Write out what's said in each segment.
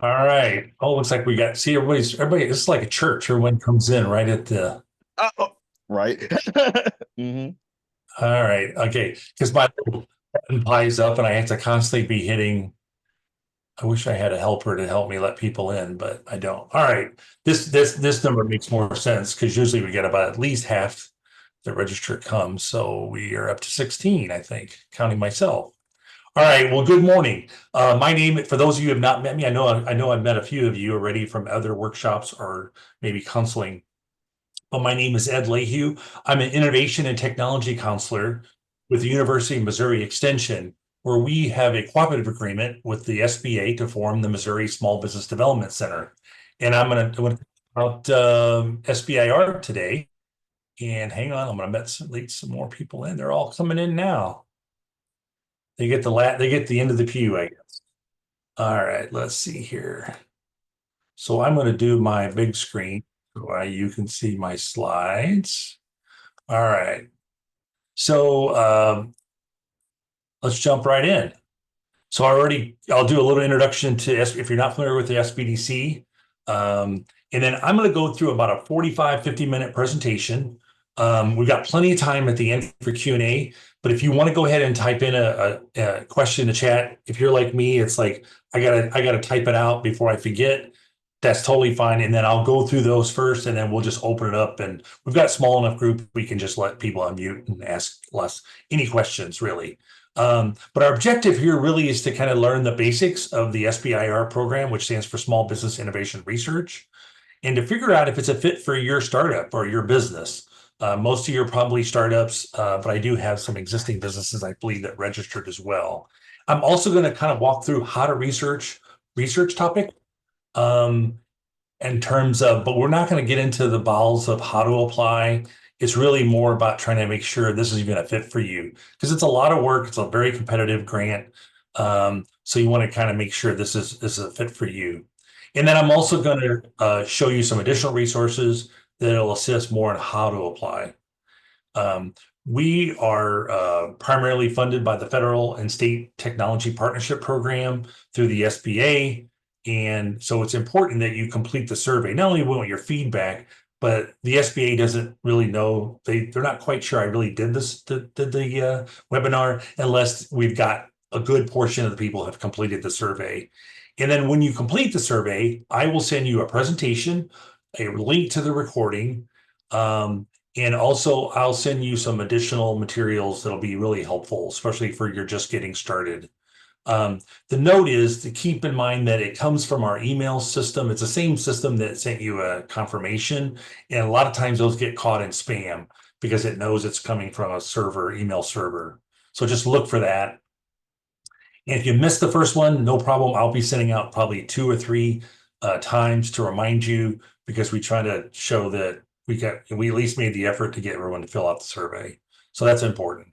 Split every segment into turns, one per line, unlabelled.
All right. Oh, looks like we got, see, everybody, it's like a church. Everyone comes in right at the,
Oh, right. hmm
all right. Okay. Because my little button pies up and I have to constantly be hitting. I wish I had a helper to help me let people in, but I don't. All right. This number makes more sense because usually we get about at least half the register comes. So we are up to 16, I think, counting myself. All right. Well, good morning. My name, for those of you who have not met me, I know I've met a few of you already from other workshops or maybe counseling. But my name is Ed Lehue. I'm an innovation and technology counselor with the University of Missouri Extension, where we have a cooperative agreement with the SBA to form the Missouri Small Business Development Center. And I'm going to talk about SBIR today. And hang on, I'm going to let some more people in. They're all coming in now. They get the end of the pew, I guess. All right, let's see here. So I'm going to do my big screen so you can see my slides. All right. So let's jump right in. So I'll do a little introduction to if you're not familiar with the SBDC. And then I'm going to go through about a 45, 50-minute presentation. We've got plenty of time at the end for Q&A, but if you want to go ahead and type in a question in the chat, if you're like me, it's like I gotta type it out before I forget. That's totally fine. And then I'll go through those first, and then we'll just open it up. And we've got a small enough group we can just let people unmute and ask us any questions, really. But our objective here really is to kind of learn the basics of the SBIR program, which stands for Small Business Innovation Research, and to figure out if it's a fit for your startup or your business. Most of you are probably startups, but I do have some existing businesses, I believe, that registered as well. I'm also going to kind of walk through how to research topic um, in terms of, but we're not going to get into the bowels of how to apply. It's really more about trying to make sure this is even a fit for you because it's a lot of work. It's a very competitive grant. So you want to kind of make sure this is a fit for you. And then I'm also going to show you some additional resources that'll assist more on how to apply. Um, we are primarily funded by the federal and state technology partnership program through the SBA. And so it's important that you complete the survey. Not only want your feedback, but the SBA doesn't really know, they're not quite sure I really did the webinar unless we've got a good portion of the people have completed the survey. And then when you complete the survey, I will send you a presentation, a link to the recording, and also I'll send you some additional materials that'll be really helpful, especially for you're just getting started. The note is to keep in mind that it comes from our email system. It's the same system that sent you a confirmation. And a lot of times those get caught in spam because it knows it's coming from a server, email server. So just look for that. And if you missed the first one, no problem. I'll be sending out probably 2 or 3 times to remind you because we try to show that we at least made the effort to get everyone to fill out the survey. So that's important.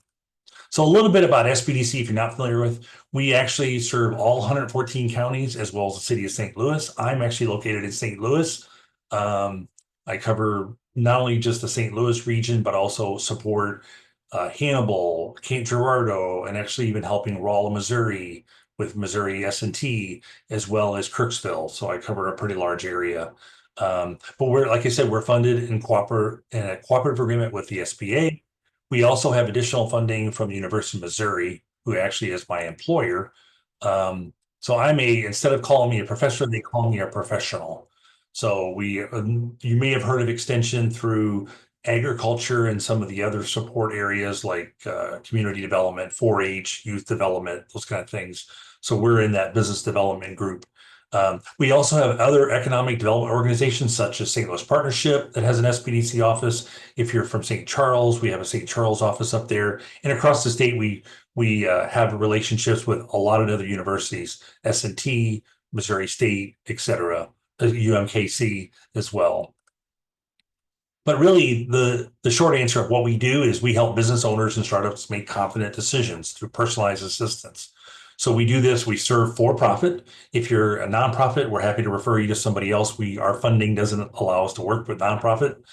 So a little bit about SBDC, if you're not familiar with, we actually serve all 114 counties as well as the city of St. Louis. I'm actually located in St. Louis. I cover not only just the St. Louis region, but also support Hannibal, Cape Girardeau, and actually even helping Rolla, Missouri with Missouri S&T, as well as Kirksville. So I cover a pretty large area. But like I said, we're funded in a cooperative agreement with the SBA. We also have additional funding from the University of Missouri, who actually is my employer. So instead of calling me a professor, they call me a professional. So you may have heard of extension through agriculture and some of the other support areas like community development, 4-H, youth development, those kind of things. So we're in that business development group. We also have other economic development organizations such as St. Louis Partnership that has an SBDC office. If you're from St. Charles, we have a St. Charles office up there. And across the state, we have relationships with a lot of other universities, S&T, Missouri State, et cetera, UMKC as well. But really, the short answer of what we do is we help business owners and startups make confident decisions through personalized assistance. So we do this, we serve for profit. If you're a nonprofit, we're happy to refer you to somebody else. Our funding doesn't allow us to work with nonprofit.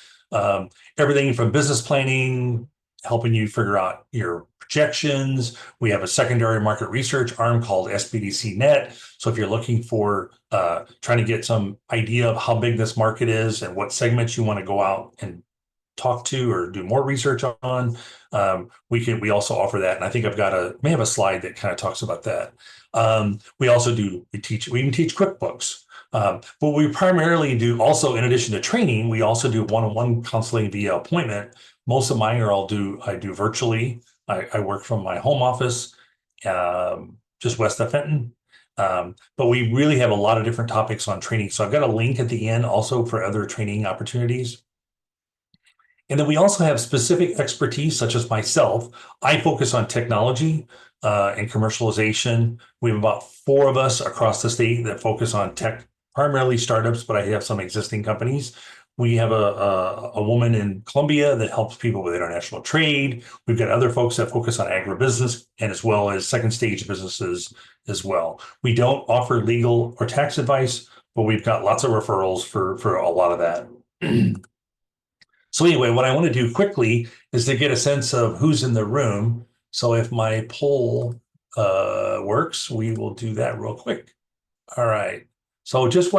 Everything from business planning, helping you figure out your projections. We have a secondary market research arm called SBDC Net. So if you're looking for trying to get some idea of how big this market is and what segments you want to go out and talk to or do more research on, we also offer that. And I think may have a slide that kind of talks about that. We even teach QuickBooks. But we primarily do also, in addition to training, we also do one-on-one counseling via appointment. Most of mine I do virtually. I work from my home office, just west of Fenton. But we really have a lot of different topics on training. So I've got a link at the end also for other training opportunities. And then we also have specific expertise, such as myself. I focus on technology and commercialization. We have about 4 of us across the state that focus on tech, primarily startups, but I have some existing companies. We have a woman in Colombia that helps people with international trade. We've got other folks that focus on agribusiness and as well as second stage businesses as well. We don't offer legal or tax advice, but we've got lots of referrals for a lot of that. So anyway, what I want to do quickly is to get a sense of who's in the room. So if my poll works, we will do that real quick. All right. So there's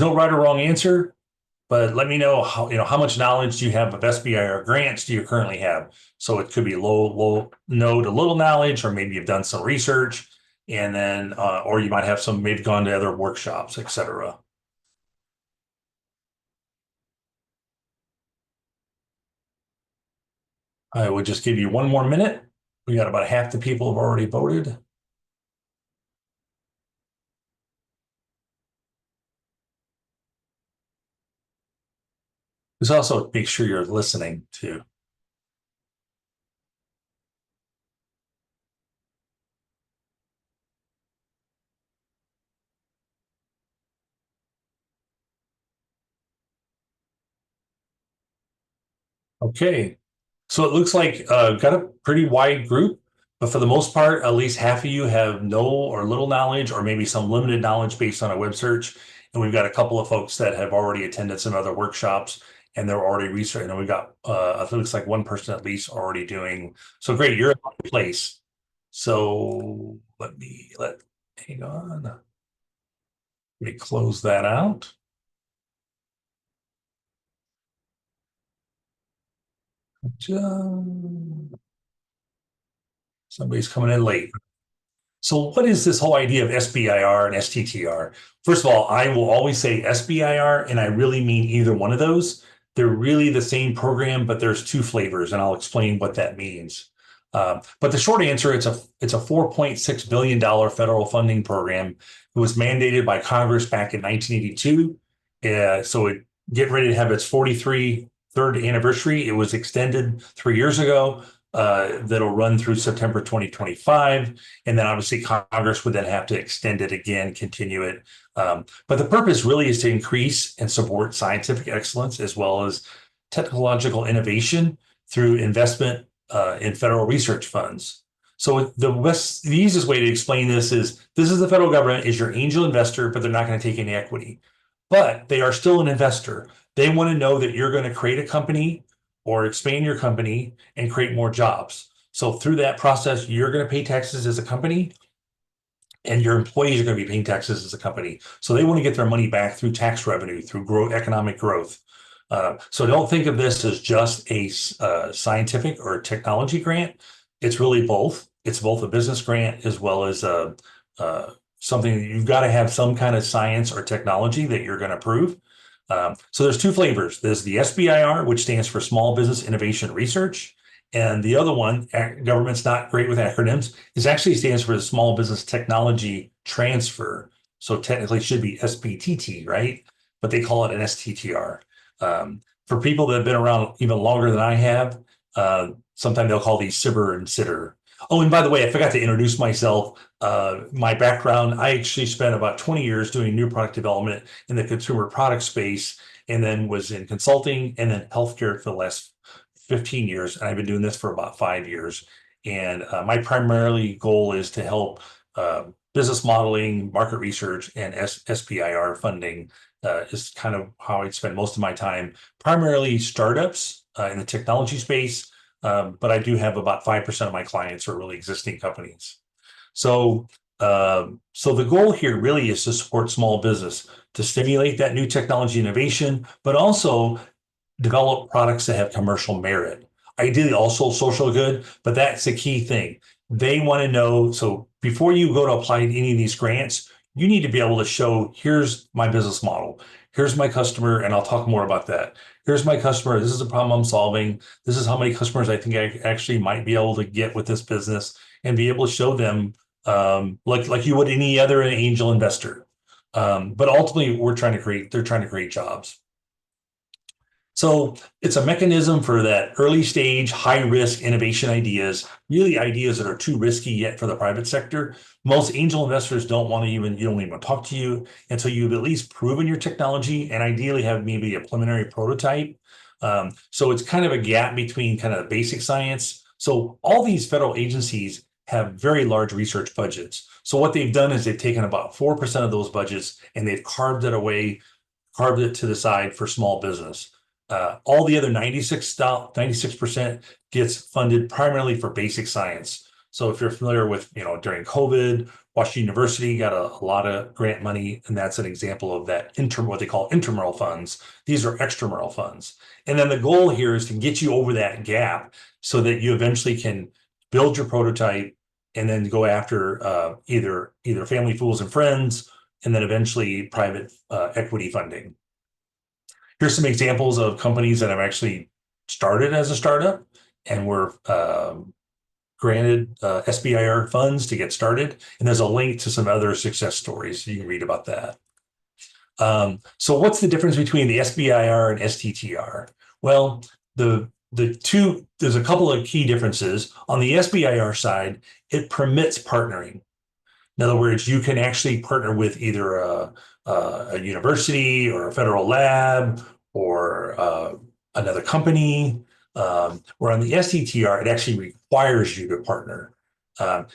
no right or wrong answer, but let me know how much knowledge do you have of SBIR grants do you currently have? So it could be no to little knowledge, or maybe you've done some research, and then or you might have maybe gone to other workshops, etc. I would just give you one more minute. We got about half the people have already voted. Just also make sure you're listening too. Okay. So it looks like got a pretty wide group, but for the most part, at least half of you have no or little knowledge, or maybe some limited knowledge based on a web search. And we've got a couple of folks that have already attended some other workshops and they're already researching. And we've got, I think it's like one person at least already doing. So great, you're in the right place. So hang on. Let me close that out. Somebody's coming in late. So what is this whole idea of SBIR and STTR? First of all, I will always say SBIR, and I really mean either one of those. They're really the same program, but there's 2 flavors, and I'll explain what that means. But the short answer, it's a $4.6 billion federal funding program. It was mandated by Congress back in 1982. So it get ready to have its 43rd anniversary. It was extended 3 years ago. That'll run through September 2025. And then obviously Congress would then have to extend it again, continue it. But the purpose really is to increase and support scientific excellence as well as technological innovation through investment in federal research funds. So the easiest way to explain this is the federal government is your angel investor, but they're not going to take any equity. But they are still an investor. They want to know that you're going to create a company or expand your company and create more jobs. So through that process, you're going to pay taxes as a company and your employees are going to be paying taxes as a company. So they want to get their money back through tax revenue, through economic growth. So don't think of this as just a scientific or technology grant. It's really both. It's both a business grant as well as something that you've got to have some kind of science or technology that you're going to prove. So there's 2 flavors. There's the SBIR, which stands for Small Business Innovation Research. And the other one, government's not great with acronyms, actually stands for the Small Business Technology Transfer. So technically it should be SBTT, right? But they call it an STTR. For people that have been around even longer than I have, sometimes they'll call these SBIR and SITR. Oh, and by the way, I forgot to introduce myself. My background, I actually spent about 20 years doing new product development in the consumer product space, and then was in consulting and then healthcare for the last 15 years. And I've been doing this for about 5 years. And my primarily goal is to help business modeling, market research, and SBIR funding is kind of how I spend most of my time, primarily startups in the technology space, but I do have about 5% of my clients are really existing companies. So, so the goal here really is to support small business, to stimulate that new technology innovation, but also develop products that have commercial merit. Ideally, also social good, but that's the key thing. They want to know. So before you go to apply to any of these grants, you need to be able to show, here's my business model. Here's my customer, and I'll talk more about that. Here's my customer. This is the problem I'm solving. This is how many customers I think I actually might be able to get with this business, and be able to show them like you would any other angel investor. But ultimately, they're trying to create jobs. So it's a mechanism for that early stage, high risk innovation ideas, really ideas that are too risky yet for the private sector. Most angel investors don't want to you don't even talk to you until you've at least proven your technology and ideally have maybe a preliminary prototype. So it's kind of a gap between kind of the basic science. So all these federal agencies have very large research budgets. So what they've done is they've taken about 4% of those budgets and they've carved it away, carved it to the side for small business. All the other 96% gets funded primarily for basic science. So if you're familiar with, during COVID, Washington University got a lot of grant money, and that's an example of that what they call intramural funds. These are extramural funds. And then the goal here is to get you over that gap so that you eventually can build your prototype and then go after either family, fools, and friends, and then eventually private equity funding. Here's some examples of companies that have actually started as a startup and were granted SBIR funds to get started. And there's a link to some other success stories. So you can read about that. So what's the difference between the SBIR and STTR? Well, there's a couple of key differences. On the SBIR side, it permits partnering. In other words, you can actually partner with either a university or a federal lab or another company. Where on the STTR, it actually requires you to partner.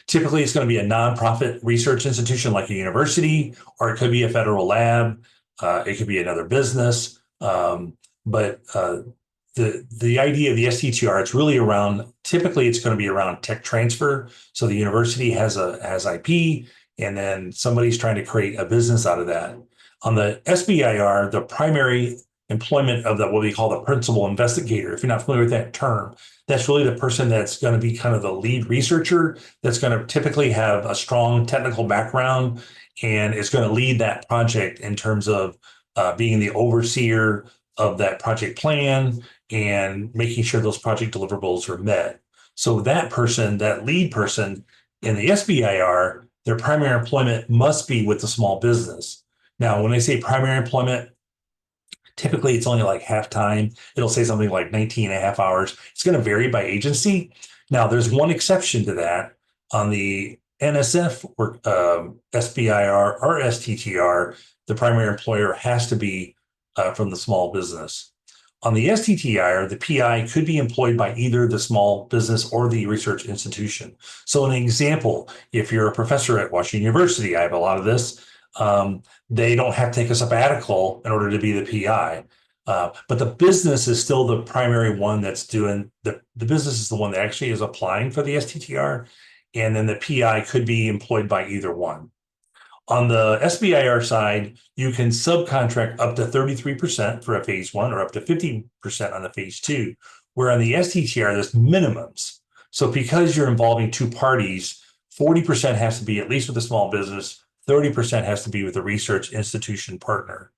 Typically, it's going to be a nonprofit research institution like a university, or it could be a federal lab. It could be another business. But the idea of the STTR, it's really around, typically it's going to be around tech transfer. So the university has IP, and then somebody's trying to create a business out of that. On the SBIR, the primary employment of what we call the principal investigator, if you're not familiar with that term, that's really the person that's going to be kind of the lead researcher, that's going to typically have a strong technical background, and is going to lead that project in terms of being the overseer of that project plan and making sure those project deliverables are met. So that person, that lead person in the SBIR, their primary employment must be with the small business. Now, when I say primary employment, typically it's only like half time. It'll say something like 19 and a half hours. It's going to vary by agency. Now, there's one exception to that. On the NSF or SBIR or STTR, the primary employer has to be from the small business. On the STTR, the PI could be employed by either the small business or the research institution. So an example, if you're a professor at Washington University, I have a lot of this, they don't have to take a sabbatical in order to be the PI. But the business is still the primary one that's doing, the business is the one that actually is applying for the STTR. And then the PI could be employed by either one. On the SBIR side, you can subcontract up to 33% for a phase one or up to 50% on the phase two, where on the STTR, there's minimums. So because you're involving two parties, 40% has to be at least with a small business, 30% has to be with a research institution partner.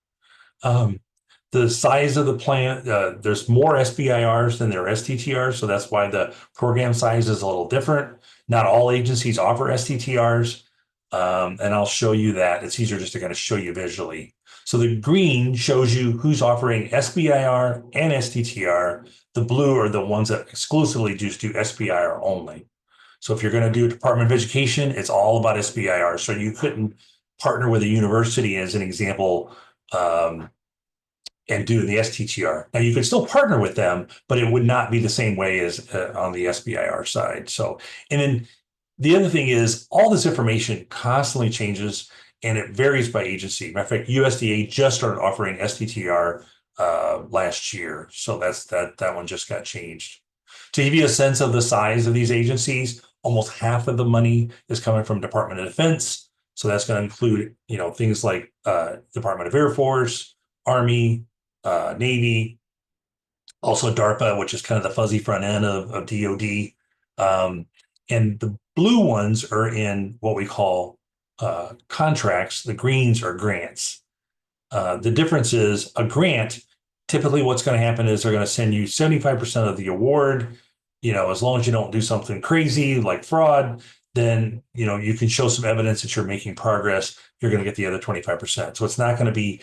The size of the plan, there's more SBIRs than there are STTRs, so that's why the program size is a little different. Not all agencies offer STTRs. And I'll show you that. It's easier just to kind of show you visually. So the green shows you who's offering SBIR and STTR. The blue are the ones that exclusively just do SBIR only. So if you're going to do Department of Education, it's all about SBIR. So you couldn't partner with a university as an example and do the STTR. Now you could still partner with them, but it would not be the same way as on the SBIR side. So, and then the other thing is all this information constantly changes and it varies by agency. Matter of fact, USDA just started offering STTR last year. So that one just got changed. to give you a sense of the size of these agencies, almost half of the money is coming from Department of Defense. So that's going to include, things like Department of Air Force, Army, Navy, also DARPA, which is kind of the fuzzy front end of DoD. And the blue ones are in what we call contracts. The greens are grants. The difference is a grant, typically what's going to happen is they're going to send you 75% of the award. As long as you don't do something crazy like fraud, then, you can show some evidence that you're making progress. You're going to get the other 25%. So it's not going to be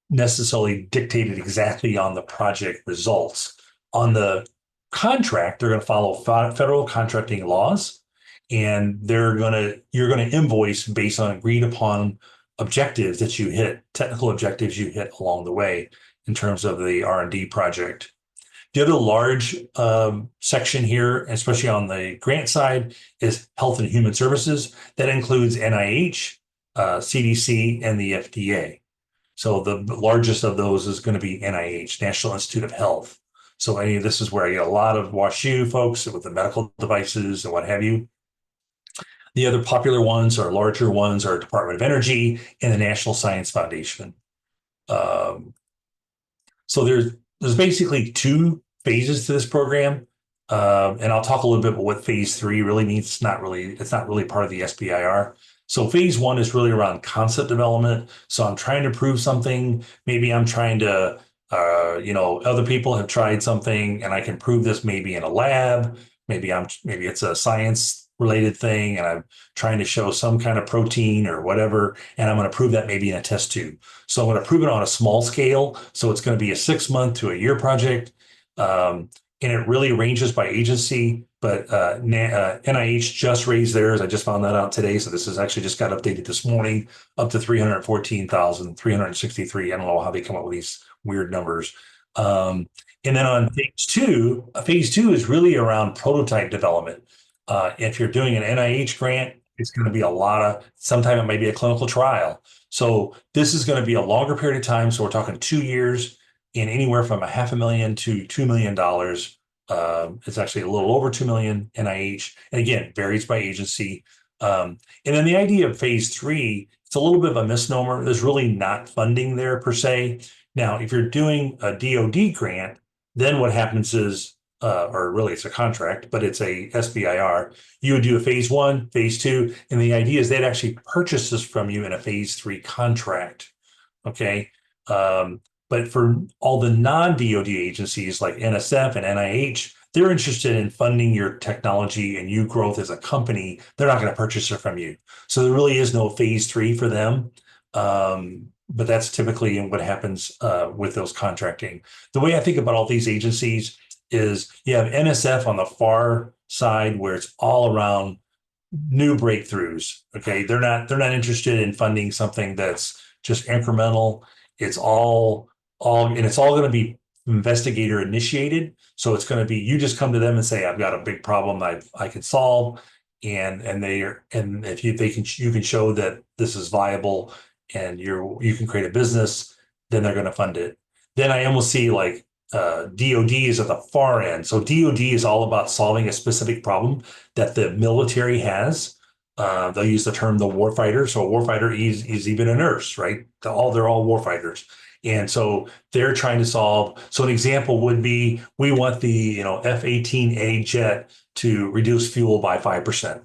necessarily dictated exactly on the project results. On the contract, they're going to follow federal contracting laws, and you're going to invoice based on agreed upon objectives that you hit, technical objectives you hit along the way in terms of the R&D project. The other large section here, especially on the grant side, is Health and Human Services. That includes NIH, CDC, and the FDA. So the largest of those is going to be NIH, National Institute of Health. So this is where I get a lot of WashU folks with the medical devices and what have you. The other popular ones or larger ones are Department of Energy and the National Science Foundation. So there's basically two phases to this program. And I'll talk a little bit about what phase 3 really means. It's not really part of the SBIR. So phase 1 is really around concept development. So I'm trying to prove something. Maybe I'm trying to, other people have tried something and I can prove this maybe in a lab. Maybe it's a science related thing and I'm trying to show some kind of protein or whatever. And I'm going to prove that maybe in a test tube. So I'm going to prove it on a small scale. So it's going to be a 6-month to a year project. And it really ranges by agency, but NIH just raised theirs. I just found that out today. So this is actually just got updated this morning, up to 314,363. I don't know how they come up with these weird numbers. And then on phase two is really around prototype development. If you're doing an NIH grant, it's going to be sometime it might be a clinical trial. So this is going to be a longer period of time. So we're talking 2 years. In anywhere from $500,000 to $2 million. It's actually a little over 2 million NIH. And again, varies by agency. And then the idea of phase 3, it's a little bit of a misnomer. There's really not funding there per se. Now, if you're doing a DoD grant, then what happens is, or really it's a contract, but it's a SBIR. You would do a phase 1, phase 2, and the idea is they'd actually purchase this from you in a phase 3 contract. Okay. But for all the non-DoD agencies like NSF and NIH, they're interested in funding your technology and you growth as a company. They're not going to purchase it from you. So there really is no phase 3 for them. But that's typically what happens with those contracting. The way I think about all these agencies is you have NSF on the far side where it's all around new breakthroughs. Okay. They're not interested in funding something that's just incremental. It's all going to be investigator initiated. So it's going to be, you just come to them and say, I've got a big problem I can solve. And if you can show that this is viable and you can create a business, then they're going to fund it. Then I almost see like DoD is at the far end. So DoD is all about solving a specific problem that the military has. They'll use the term the warfighter. So a warfighter is even a nurse, right? They're all warfighters. And so they're trying to solve. So an example would be, we want the F-18A jet to reduce fuel by 5%.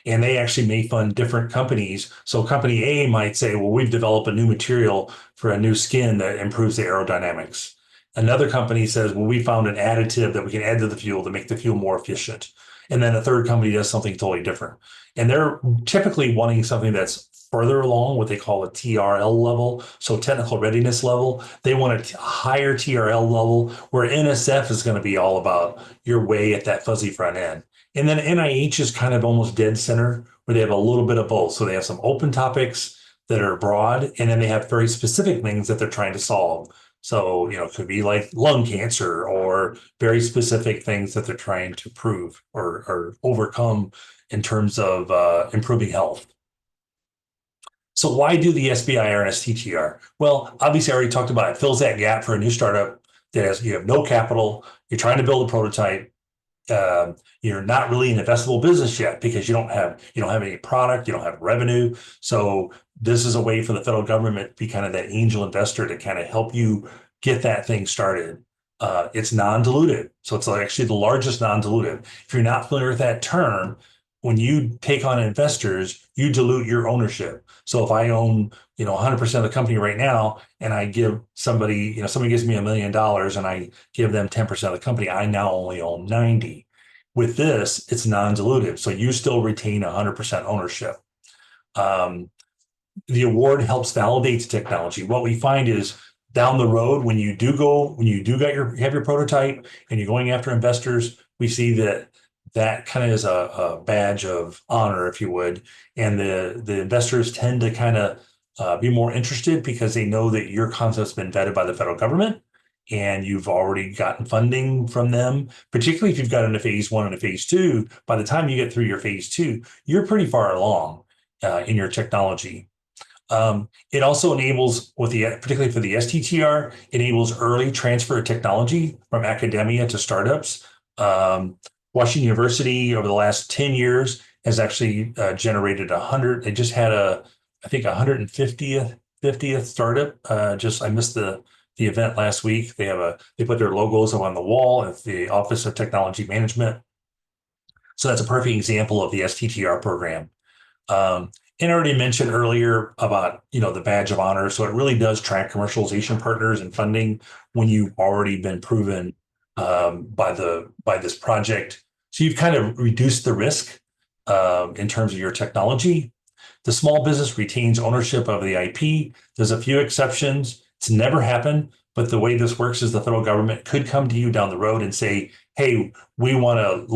And they actually may fund different companies. So company A might say, well, we've developed a new material for a new skin that improves the aerodynamics. Another company says, well, we found an additive that we can add to the fuel to make the fuel more efficient. And then a third company does something totally different. And they're typically wanting something that's further along, what they call a TRL level, so technical readiness level. They want a higher TRL level, where NSF is going to be all about your way at that fuzzy front end. And then NIH is kind of almost dead center, where they have a little bit of both. So they have some open topics that are broad, and then they have very specific things that they're trying to solve. So, it could be like lung cancer or very specific things that they're trying to prove or overcome in terms of improving health. So why do the SBIR and STTR? Well, obviously I already talked about it. It fills that gap for a new startup that you have no capital, you're trying to build a prototype, You're not really an investable business yet because you don't have any product, you don't have revenue. So this is a way for the federal government to be kind of that angel investor to kind of help you get that thing started. It's non-dilutive, so it's actually the largest non-dilutive. If you're not familiar with that term, when you take on investors, you dilute your ownership. So if I own 100% of the company right now, and I give somebody, somebody gives me $1 million and I give them 10% of the company, I now only own 90. With this, it's non-dilutive. So you still retain 100% ownership. Um, the award helps validate the technology. What we find is down the road, when you do have your prototype and you're going after investors, we see that kind of is a badge of honor, if you would. And the investors tend to kind of be more interested because they know that your concept's been vetted by the federal government and you've already gotten funding from them, particularly if you've got into phase one and a phase two. By the time you get through your phase two, you're pretty far along in your technology. It also enables, particularly for the STTR, enables early transfer of technology from academia to startups. Washington University over the last 10 years has actually generated 100. They just had I think 150th startup. I missed the event last week. They put their logos up on the wall at the Office of Technology Management. So that's a perfect example of the STTR program. And I already mentioned earlier about the badge of honor. So it really does track commercialization partners and funding when you've already been proven by this project. So you've kind of reduced the risk in terms of your technology. The small business retains ownership of the IP. There's a few exceptions. It's never happened, but the way this works is the federal government could come to you down the road and say, "Hey, we want to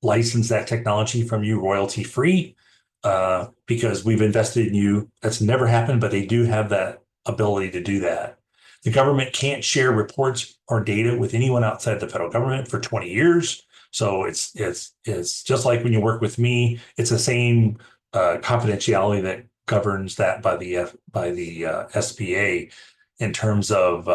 license that technology from you royalty free because we've invested in you." That's never happened, but they do have that ability to do that. The government can't share reports or data with anyone outside the federal government for 20 years. So it's just like when you work with me, it's the same confidentiality that governs that by the SBA in terms of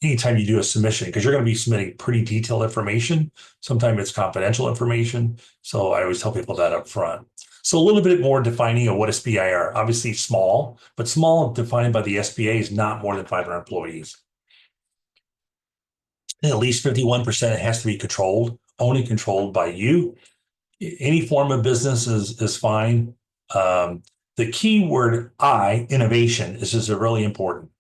anytime you do a submission, because you're going to be submitting pretty detailed information. Sometimes it's confidential information. So I always tell people that up front. So a little bit more defining of what SBIR, obviously small, but small defined by the SBA is not more than 500 employees. And at least 51% has to be only controlled by you. Any form of business is fine. The key word innovation, is just really important.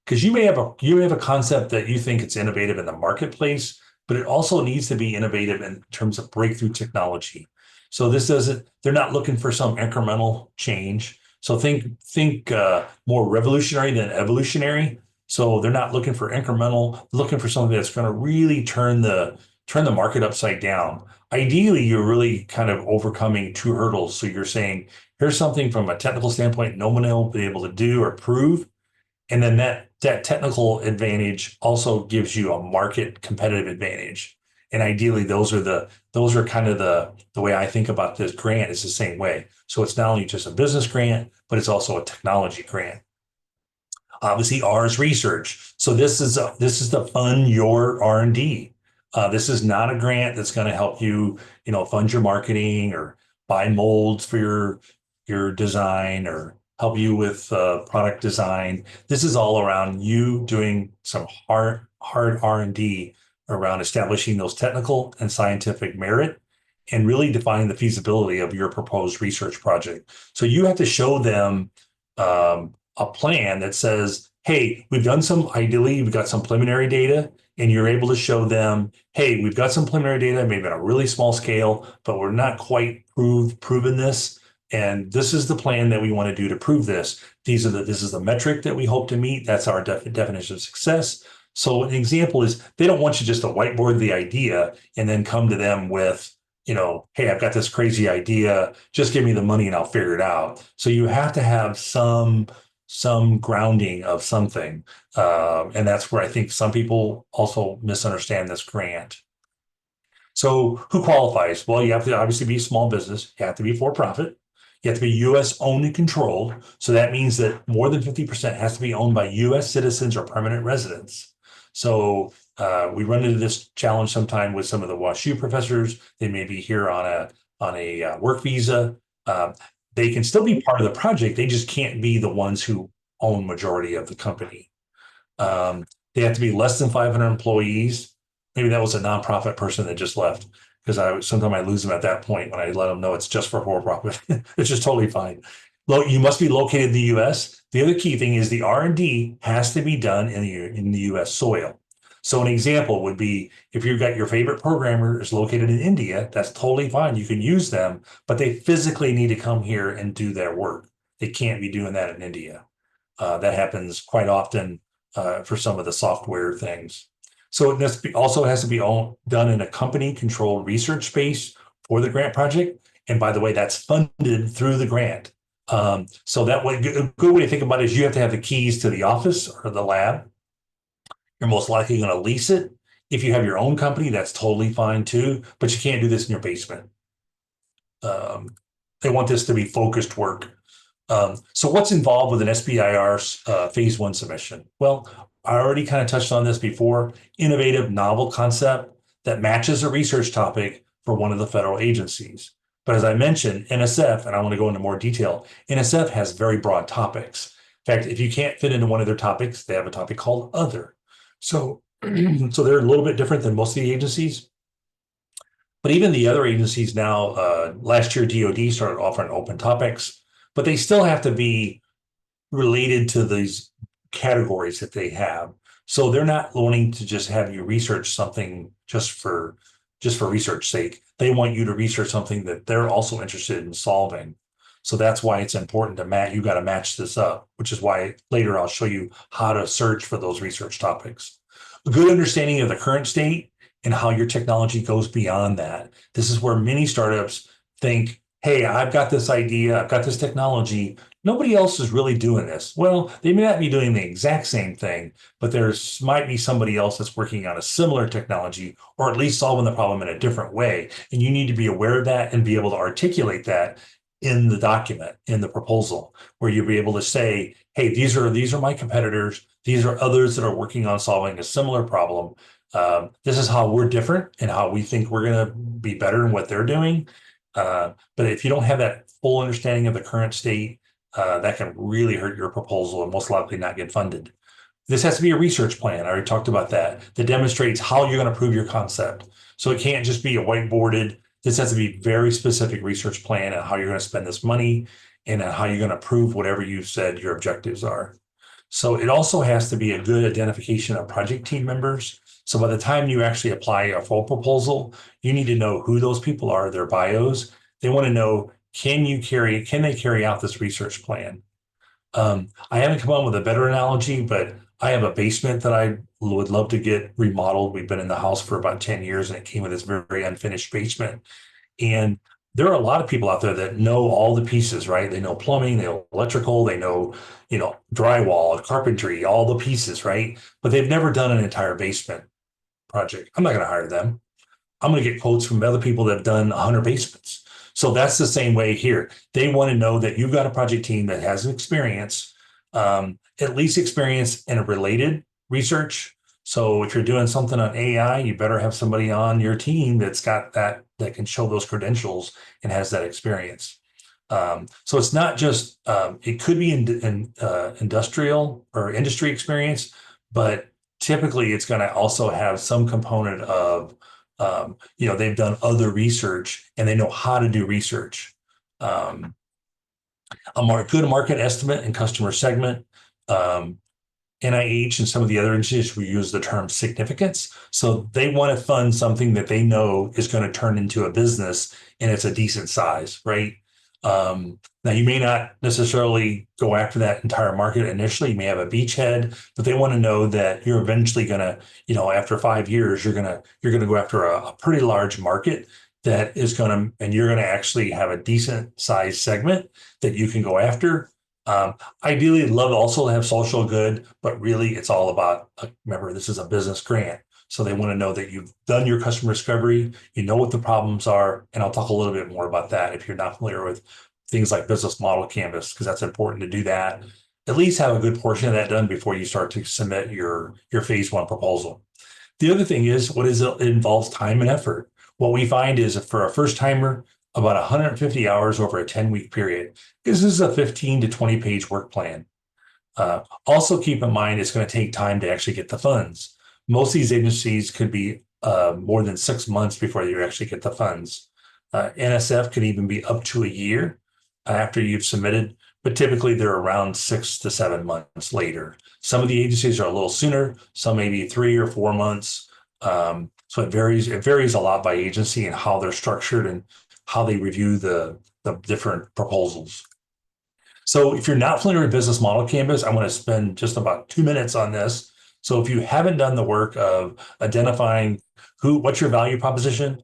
Because you may have a concept that you think it's innovative in the marketplace, but it also needs to be innovative in terms of breakthrough technology. So they're not looking for some incremental change. So think more revolutionary than evolutionary. So they're not looking for incremental, looking for something that's going to really turn the market upside down. Ideally, you're really kind of overcoming two hurdles. So you're saying, here's something from a technical standpoint no one will be able to do or prove. And then that technical advantage also gives you a market competitive advantage. And ideally, those are kind of the way I think about this grant is the same way. So it's not only just a business grant, but it's also a technology grant. Obviously, R is research. So this is to fund your R&D. This is not a grant that's going to help you, fund your marketing or buy molds for your design or help you with product design. This is all around you doing some hard R&D around establishing those technical and scientific merit and really defining the feasibility of your proposed research project. So you have to show them a plan that says, hey, ideally, we've got some preliminary data, and you're able to show them, hey, we've got some preliminary data, maybe on a really small scale, but we're not quite proven this. And this is the plan that we want to do to prove this. This is the metric that we hope to meet. That's our definition of success. So an example is they don't want you just to whiteboard the idea and then come to them with, hey, I've got this crazy idea. Just give me the money and I'll figure it out. So you have to have some grounding of something. And that's where I think some people also misunderstand this grant. So who qualifies? Well, you have to obviously be a small business. You have to be for profit. You have to be U.S. owned and controlled. So that means that more than 50% has to be owned by U.S. citizens or permanent residents. So We run into this challenge sometime with some of the WashU professors. They may be here on a work visa. Uh, they can still be part of the project. They just can't be the ones who own majority of the company. They have to be less than 500 employees. Maybe that was a nonprofit person that just left because sometimes I lose them at that point when I let them know it's just for profit. It's just totally fine. You must be located in the U.S. The other key thing is the R&D has to be done in the U.S. soil. So an example would be if you've got your favorite programmer is located in India, that's totally fine. You can use them, but they physically need to come here and do their work. They can't be doing that in India. That happens quite often for some of the software things. So it also has to be all done in a company-controlled research space for the grant project. And by the way, that's funded through the grant. So that way, a good way to think about it is you have to have the keys to the office or the lab. You're most likely going to lease it. If you have your own company, that's totally fine too, but you can't do this in your basement. They want this to be focused work. So what's involved with an SBIR phase one submission? Well, I already kind of touched on this before, innovative novel concept that matches a research topic for one of the federal agencies. But as I mentioned, NSF, and I want to go into more detail, NSF has very broad topics. In fact, if you can't fit into one of their topics, they have a topic called other. So, so they're a little bit different than most of the agencies. But even the other agencies now, last year, DoD started offering open topics, but they still have to be related to these categories that they have. So they're not wanting to just have you research something just for research sake. They want you to research something that they're also interested in solving. So that's why it's important to match. You got to match this up, which is why later I'll show you how to search for those research topics. A good understanding of the current state and how your technology goes beyond that. This is where many startups think, hey, I've got this idea, I've got this technology. Nobody else is really doing this. Well, they may not be doing the exact same thing, but there's might be somebody else that's working on a similar technology or at least solving the problem in a different way. And you need to be aware of that and be able to articulate that in the document, in the proposal, where you'll be able to say, hey, these are my competitors. These are others that are working on solving a similar problem. This is how we're different and how we think we're going to be better in what they're doing. But if you don't have that full understanding of the current state, that can really hurt your proposal and most likely not get funded. This has to be a research plan. I already talked about that demonstrates how you're going to prove your concept. So it can't just be a whiteboarded. This has to be very specific research plan and how you're going to spend this money and how you're going to prove whatever you said your objectives are. So it also has to be a good identification of project team members. So by the time you actually apply a full proposal, you need to know who those people are, their bios. They want to know, can they carry out this research plan? I haven't come up with a better analogy, but I have a basement that I would love to get remodeled. We've been in the house for about 10 years and it came with this very unfinished basement. And there are a lot of people out there that know all the pieces, right? They know plumbing, they know electrical, they know, drywall, carpentry, all the pieces, right? But they've never done an entire basement project. I'm not going to hire them. I'm going to get quotes from other people that have done 100 basements. So that's the same way here. They want to know that you've got a project team that has experience, at least experience in a related research. So if you're doing something on AI, you better have somebody on your team that's got that can show those credentials and has that experience. So it's not just it could be in industrial or industry experience, but typically it's going to also have some component of they've done other research and they know how to do research. A good market estimate and customer segment. NIH and some of the other institutions will use the term significance. So they want to fund something that they know is going to turn into a business and it's a decent size, right? Now you may not necessarily go after that entire market initially. You may have a beachhead, but they want to know that you're eventually going to, after 5 years, you're going to go after a pretty large market that is going to, and you're going to actually have a decent size segment that you can go after. Ideally, I'd love also to have social good, but really it's all about, remember, this is a business grant. So they want to know that you've done your customer discovery, you know what the problems are, and I'll talk a little bit more about that if you're not familiar with things like business model canvas, because that's important to do that. At least have a good portion of that done before you start to submit your phase one proposal. The other thing is, what is it? It involves time and effort. What we find is for a first timer, about 150 hours over a 10-week period. This is a 15 to 20 page work plan. Also, keep in mind it's going to take time to actually get the funds. Most of these agencies could be more than 6 months before you actually get the funds. NSF could even be up to a year after you've submitted, but typically they're around 6 to 7 months later. Some of the agencies are a little sooner, some maybe 3 or 4 months. So it varies. It varies a lot by agency and how they're structured and how they review the different proposals. So if you're not familiar with Business Model Canvas, I want to spend just about 2 minutes on this. So if you haven't done the work of identifying what's your value proposition,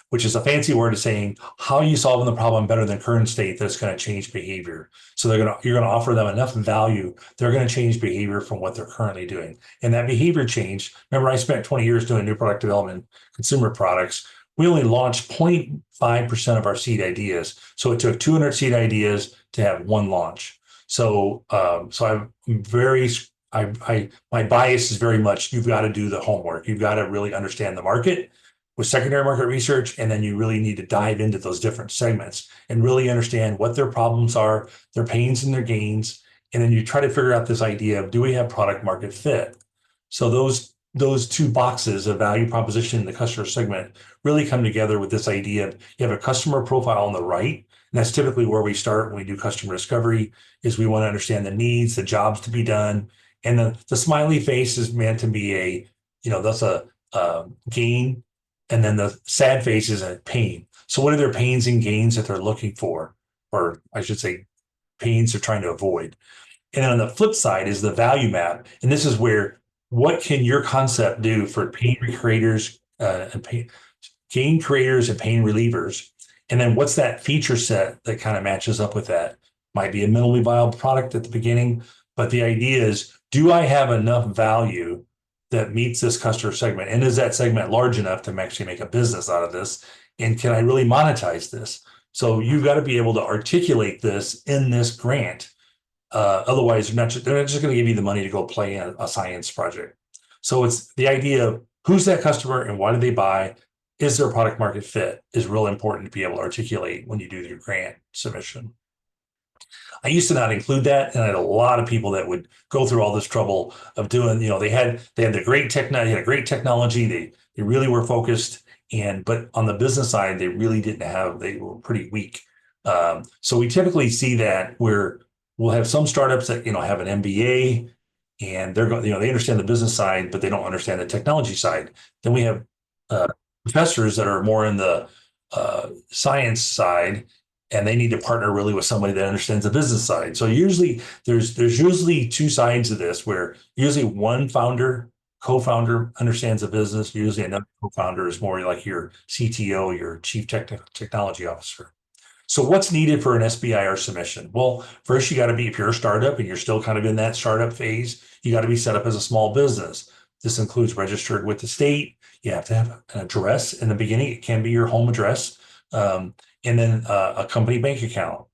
which is a fancy word of saying how are you solving the problem better than current state that's going to change behavior. So you're going to offer them enough value, they're going to change behavior from what they're currently doing. And that behavior change, remember I spent 20 years doing new product development, consumer products. We only launched 0.5% of our seed ideas. So it took 200 seed ideas to have one launch. So I'm very, my bias is very much, you've got to do the homework. You've got to really understand the market with secondary market research, and then you really need to dive into those different segments and really understand what their problems are, their pains and their gains, and then you try to figure out this idea of, do we have product market fit? So those two boxes of value proposition and the customer segment really come together with this idea of you have a customer profile on the right, and that's typically where we start when we do customer discovery, is we want to understand the needs, the jobs to be done, and the smiley face is meant to be that's a gain, and then the sad face is a pain. So what are their pains and gains that they're looking for, or I should say pains they're trying to avoid? And then on the flip side is the value map. And this is where, what can your concept do for pain creators and gain creators and pain relievers? And then what's that feature set that kind of matches up with that? Might be a minimally viable product at the beginning, but the idea is, do I have enough value that meets this customer segment? And is that segment large enough to actually make a business out of this? And can I really monetize this? So you've got to be able to articulate this in this grant. Otherwise, they're not just going to give you the money to go play a science project. So it's the idea of who's that customer and why do they buy? Is their product market fit is real important to be able to articulate when you do your grant submission. I used to not include that, and I had a lot of people that would go through all this trouble of doing, they had the great technology, had a great technology, they really were focused, but on the business side, they really didn't have, they were pretty weak. So we typically see that where we'll have some startups that have an MBA and they're going, they understand the business side, but they don't understand the technology side. Then we have professors that are more in the science side, and they need to partner really with somebody that understands the business side. So usually there's usually two sides of this, where usually one co-founder understands the business. Usually another co-founder is more like your CTO, your chief technology officer. So what's needed for an SBIR submission? Well, first you got to be, if you're a startup and you're still kind of in that startup phase, you got to be set up as a small business. This includes registered with the state. You have to have an address in the beginning. It can be your home address. And then a company bank account.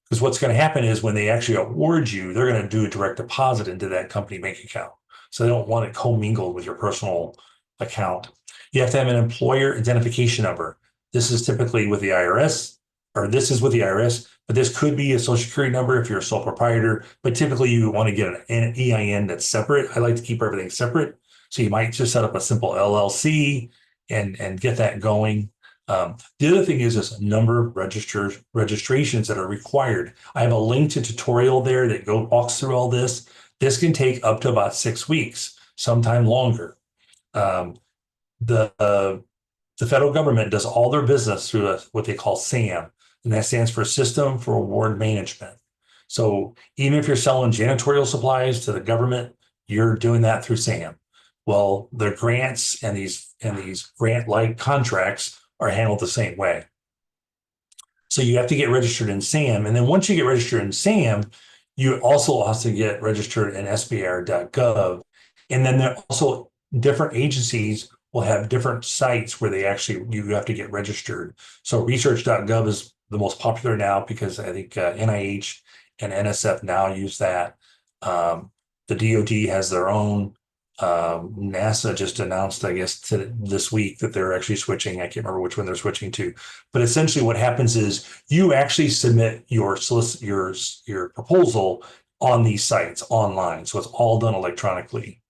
Because what's going to happen is when they actually award you, they're going to do a direct deposit into that company bank account. So they don't want it commingled with your personal account. You have to have an employer identification number. This is typically with the IRS, or this is with the IRS, but this could be a social security number if you're a sole proprietor, but typically you want to get an EIN that's separate. I like to keep everything separate. So you might just set up a simple LLC and get that going. The other thing is this number of registrations that are required. I have a link to tutorial there that walks through all this. This can take up to about 6 weeks, sometime longer. The federal government does all their business through what they call SAM, and that stands for System for Award Management. So even if you're selling janitorial supplies to the government, you're doing that through SAM. Well, the grants and these grant-like contracts are handled the same way. So you have to get registered in SAM. And then once you get registered in SAM, you also have to get registered in SBIR.gov. And then there are also different agencies will have different sites where you have to get registered. So research.gov is the most popular now because I think NIH and NSF now use that. The DoD has their own. NASA just announced, I guess, this week that they're actually switching. I can't remember which one they're switching to, but essentially what happens is you actually submit your proposal on these sites online, so it's all done electronically.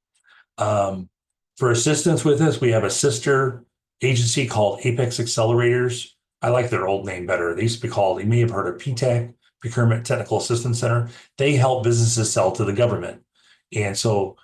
Um, for assistance with this, we have a sister agency called Apex Accelerators. I like their old name better. They used to be called, you may have heard of PTAC, Procurement Technical Assistance Center. They help businesses sell to the government. And so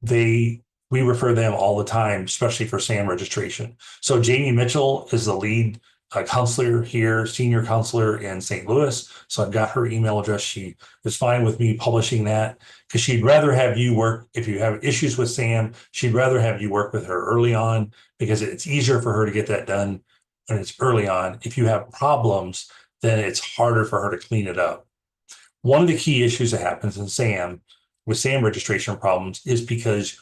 they we refer them all the time, especially for SAM registration. So Jamie Mitchell is the lead counselor here, senior counselor in St. Louis. So I've got her email address. She is fine with me publishing that because she'd rather have you work, if you have issues with SAM, she'd rather have you work with her early on because it's easier for her to get that done when it's early on. If you have problems, then it's harder for her to clean it up. One of the key issues that happens in SAM with SAM registration problems is because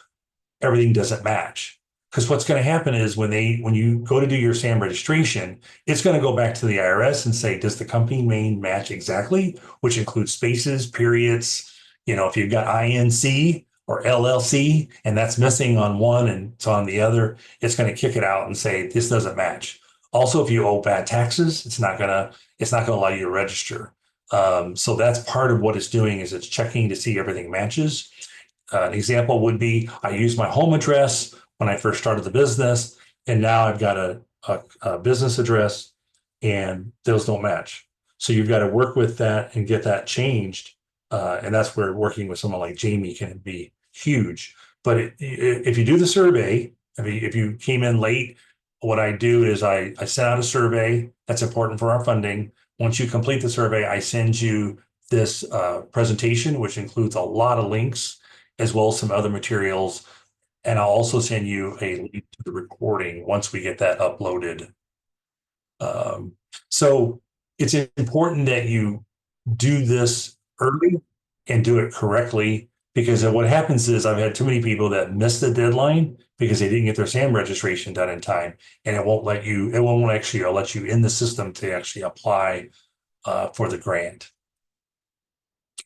everything doesn't match. Because what's going to happen is when you go to do your SAM registration, it's going to go back to the IRS and say, does the company name match exactly? Which includes spaces, periods. If you've got INC or LLC and that's missing on one and it's on the other, it's going to kick it out and say this doesn't match. Also, if you owe bad taxes, it's not going to allow you to register. So that's part of what it's doing is it's checking to see everything matches. An example would be I used my home address when I first started the business, and now I've got a business address, and those don't match. So you've got to work with that and get that changed. And that's where working with someone like Jamie can be huge. But if you do the survey, if you came in late, what I do is I send out a survey that's important for our funding. Once you complete the survey, I send you this presentation, which includes a lot of links as well as some other materials. And I'll also send you a link to the recording once we get that uploaded. So it's important that you do this early and do it correctly because what happens is I've had too many people that miss the deadline because they didn't get their SAM registration done in time, and it won't actually let you in the system to actually apply for the grant.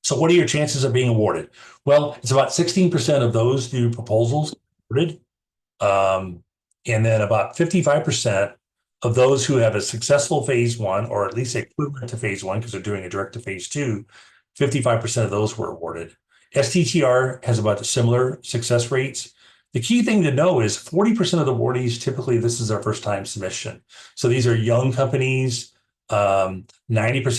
So what are your chances of being awarded? Well, it's about 16% of those new proposals awarded. And then about 55% of those who have a successful phase one, or at least equivalent to phase one, because they're doing a direct to phase two, 55% of those were awarded. STTR has about similar success rates. The key thing to know is 40% of the awardees, typically this is their first time submission. So these are young companies. 90%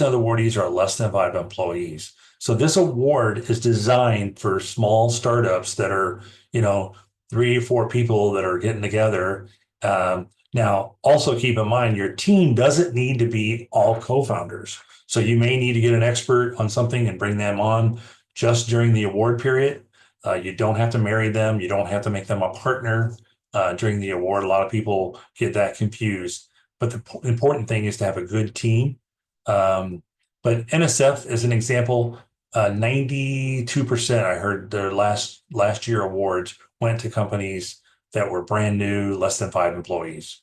of the awardees are less than 5 employees. So this award is designed for small startups that are, 3 or 4 people that are getting together. Now, also keep in mind, your team doesn't need to be all co-founders. So you may need to get an expert on something and bring them on just during the award period. You don't have to marry them. You don't have to make them a partner during the award. A lot of people get that confused. But the important thing is to have a good team. But NSF, as an example, 92%, I heard their last year awards went to companies that were brand new, less than 5 employees.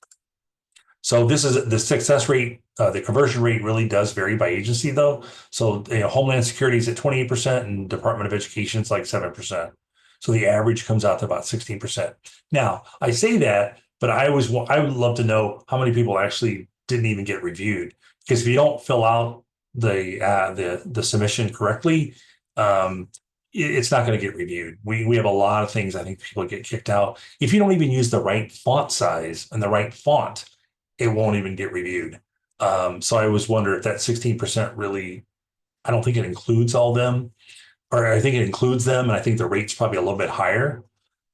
So this is the success rate. The conversion rate really does vary by agency, though. So Homeland Security is at 28%, and Department of Education is like 7%. So the average comes out to about 16%. Now I say that, but I would love to know how many people actually didn't even get reviewed, because if you don't fill out the submission correctly, it's not going to get reviewed. We have a lot of things I think people get kicked out. If you don't even use the right font size and the right font, it won't even get reviewed. So I always wonder if that 16% really, I don't think it includes all them, or I think it includes them, and I think the rate's probably a little bit higher.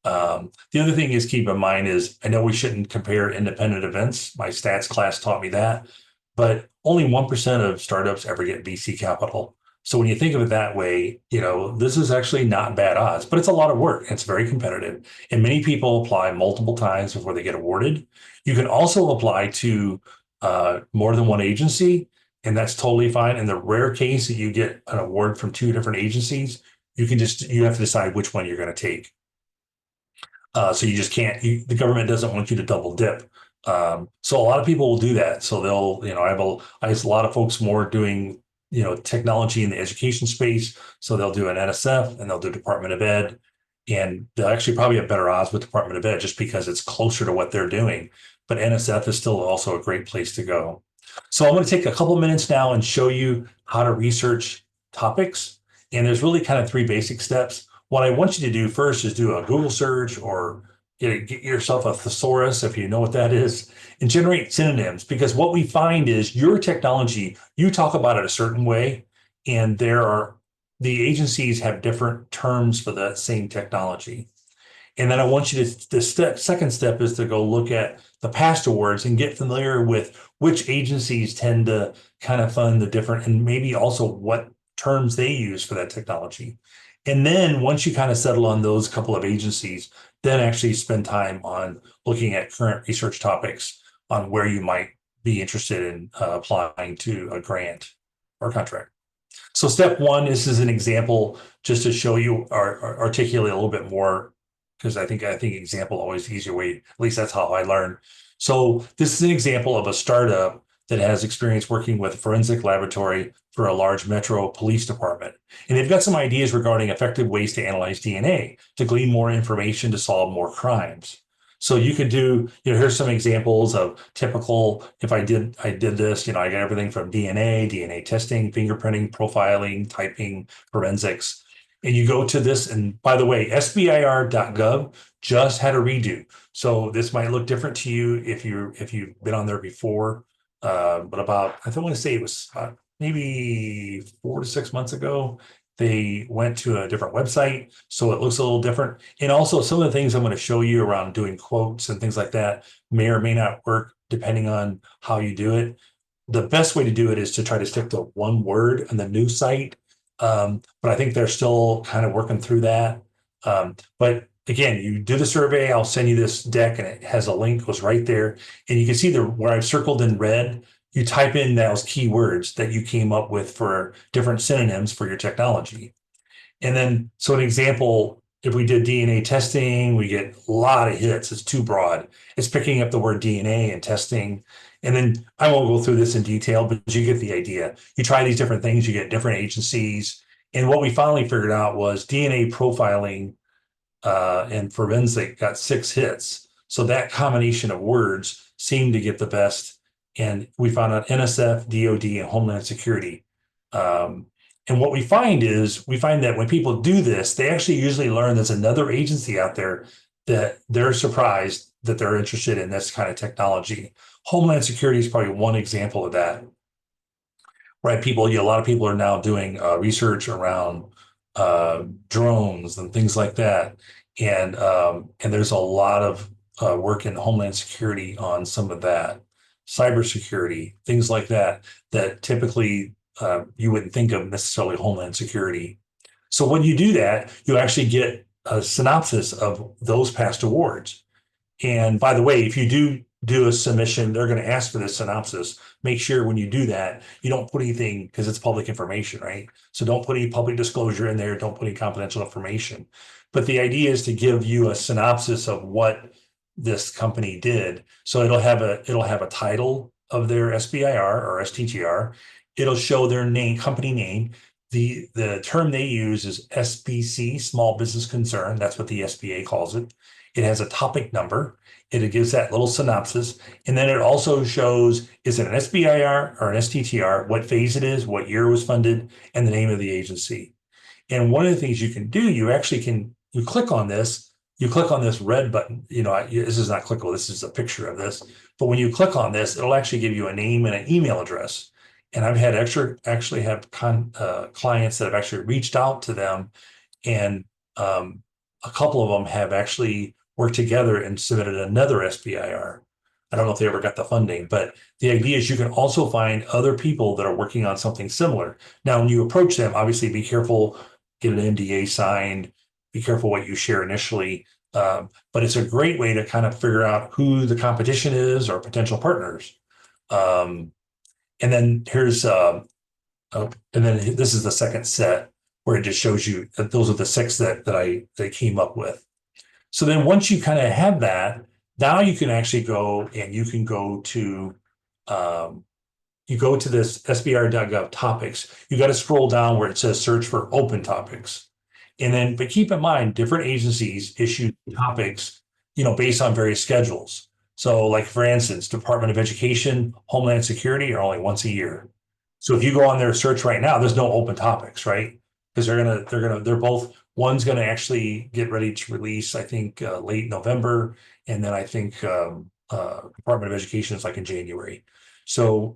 The other thing is keep in mind is I know we shouldn't compare independent events. My stats class taught me that, but only 1% of startups ever get VC capital. So when you think of it that way, this is actually not bad odds, but it's a lot of work. It's very competitive, and many people apply multiple times before they get awarded. You can also apply to more than one agency, and that's totally fine. In the rare case that you get an award from 2 different agencies, you have to decide which one you're going to take. So you just can't, the government doesn't want you to double dip. So a lot of people will do that. So they'll, I have a lot of folks more doing, technology in the education space. So they'll do an NSF and they'll do Department of Ed. and they'll actually probably have better odds with Department of Ed just because it's closer to what they're doing. But NSF is still also a great place to go. So I'm going to take a couple minutes now and show you how to research topics. And there's really kind of three basic steps. What I want you to do first is do a Google search or get yourself a thesaurus, if you know what that is, and generate synonyms. Because what we find is your technology, you talk about it a certain way, and the agencies have different terms for that same technology. And then I want you to, second step is to go look at the past awards and get familiar with which agencies tend to kind of fund the different, and maybe also what terms they use for that technology. And then once you kind of settle on those couple of agencies, then actually spend time on looking at current research topics on where you might be interested in applying to a grant or contract. So step one, this is an example just to show you or articulate a little bit more, because I think example always the easier way. At least that's how I learn. So this is an example of a startup that has experience working with a forensic laboratory for a large metro police department. And they've got some ideas regarding effective ways to analyze DNA to glean more information to solve more crimes. So you could do, here's some examples of typical, if I did this, I got everything from DNA testing, fingerprinting, profiling, typing, forensics. And you go to this, and by the way, SBIR.gov just had a redo. So this might look different to you if you've been on there before. But I want to say it was maybe 4 to 6 months ago, they went to a different website, so it looks a little different. And also some of the things I'm going to show you around doing quotes and things like that may or may not work depending on how you do it. The best way to do it is to try to stick to one word on the new site. But I think they're still kind of working through that. But again, you do the survey, I'll send you this deck and it has a link, goes right there. And you can see where I've circled in red, you type in those keywords that you came up with for different synonyms for your technology. And then, so an example, if we did DNA testing, we get a lot of hits. It's too broad. It's picking up the word DNA and testing. And then I won't go through this in detail, but you get the idea. You try these different things, you get different agencies. And what we finally figured out was DNA profiling and forensic got 6 hits. So that combination of words seemed to get the best. And we found out NSF, DOD, and Homeland Security. And what we find that when people do this, they actually usually learn there's another agency out there that they're surprised that they're interested in this kind of technology. Homeland Security is probably one example of that, right? A lot of people are now doing research around drones and things like that. And there's a lot of work in Homeland Security on some of that, cybersecurity, things like that, that typically you wouldn't think of necessarily Homeland Security. So when you do that, you actually get a synopsis of those past awards. And by the way, if you do a submission, they're going to ask for this synopsis. Make sure when you do that, you don't put anything, because it's public information, right? So don't put any public disclosure in there. Don't put any confidential information. But the idea is to give you a synopsis of what this company did. So it'll have a title of their SBIR or STTR. It'll show their name, company name. The term they use is SBC, small business concern. That's what the SBA calls it. It has a topic number. It gives that little synopsis. And then it also shows, is it an SBIR or an STTR, what phase it is, what year it was funded, and the name of the agency. And one of the things you can do, you click on this red button. This is not clickable. This is a picture of this. But when you click on this, it'll actually give you a name and an email address. And I've had clients that have actually reached out to them, and a couple of them have actually worked together and submitted another SBIR. I don't know if they ever got the funding, but the idea is you can also find other people that are working on something similar. Now, when you approach them, obviously be careful, get an NDA signed, be careful what you share initially. But it's a great way to kind of figure out who the competition is or potential partners. And then this is the second set where it just shows you that those are the 6 that I came up with. So then once you kind of have that, now you can actually go and you go to this SBIR.gov topics. You got to scroll down where it says search for open topics. And then, but keep in mind, different agencies issue topics, based on various schedules. So like, for instance, Department of Education, Homeland Security are only once a year. So if you go on their search right now, there's no open topics, right? Because they're both, one's gonna actually get ready to release, I think, late November, and then I think Department of Education is like in January. So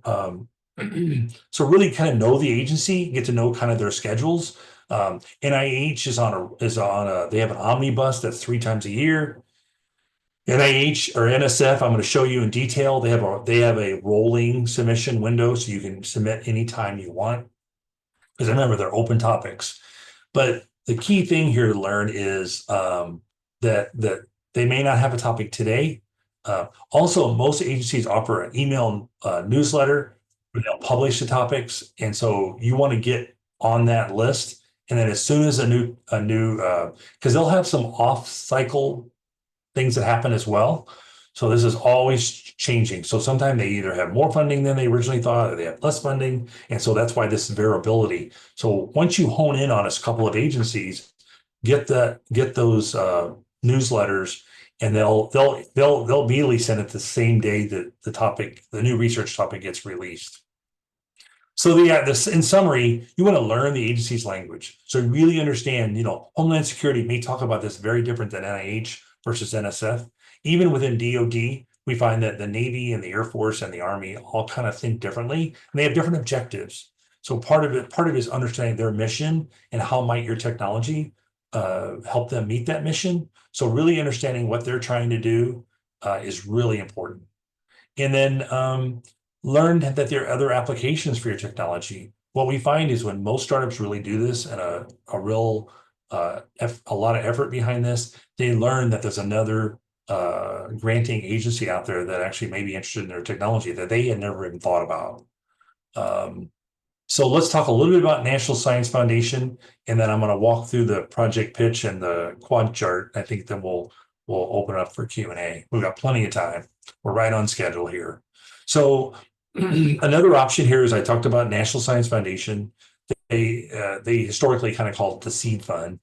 so really kind of know the agency, get to know kind of their schedules. NIH they have an omnibus that's 3 times a year. NIH or NSF, I'm going to show you in detail. They have a rolling submission window, so you can submit anytime you want. Because remember, they're open topics. But the key thing here to learn is that they may not have a topic today. Also, most agencies offer an email newsletter where they'll publish the topics, and so you want to get on that list. And then as soon as because they'll have some off-cycle things that happen as well. So this is always changing. So sometimes they either have more funding than they originally thought, or they have less funding. And so that's why this variability. So once you hone in on a couple of agencies, get those newsletters, and they'll immediately send it the same day that the new research topic gets released. So in summary, you want to learn the agency's language. So really understand, Homeland Security may talk about this very different than NIH versus NSF. Even within DoD, we find that the Navy and the Air Force and the Army all kind of think differently, and they have different objectives. So part of it is understanding their mission and how might your technology help them meet that mission. So really understanding what they're trying to do is really important. And then learn that there are other applications for your technology. What we find is when most startups really do this and a lot of effort behind this, they learn that there's another granting agency out there that actually may be interested in their technology that they had never even thought about. So let's talk a little bit about National Science Foundation, and then I'm going to walk through the project pitch and the quad chart. I think then we'll open up for Q&A. We've got plenty of time. We're right on schedule here. So another option here is I talked about National Science Foundation. They historically kind of called it the seed fund,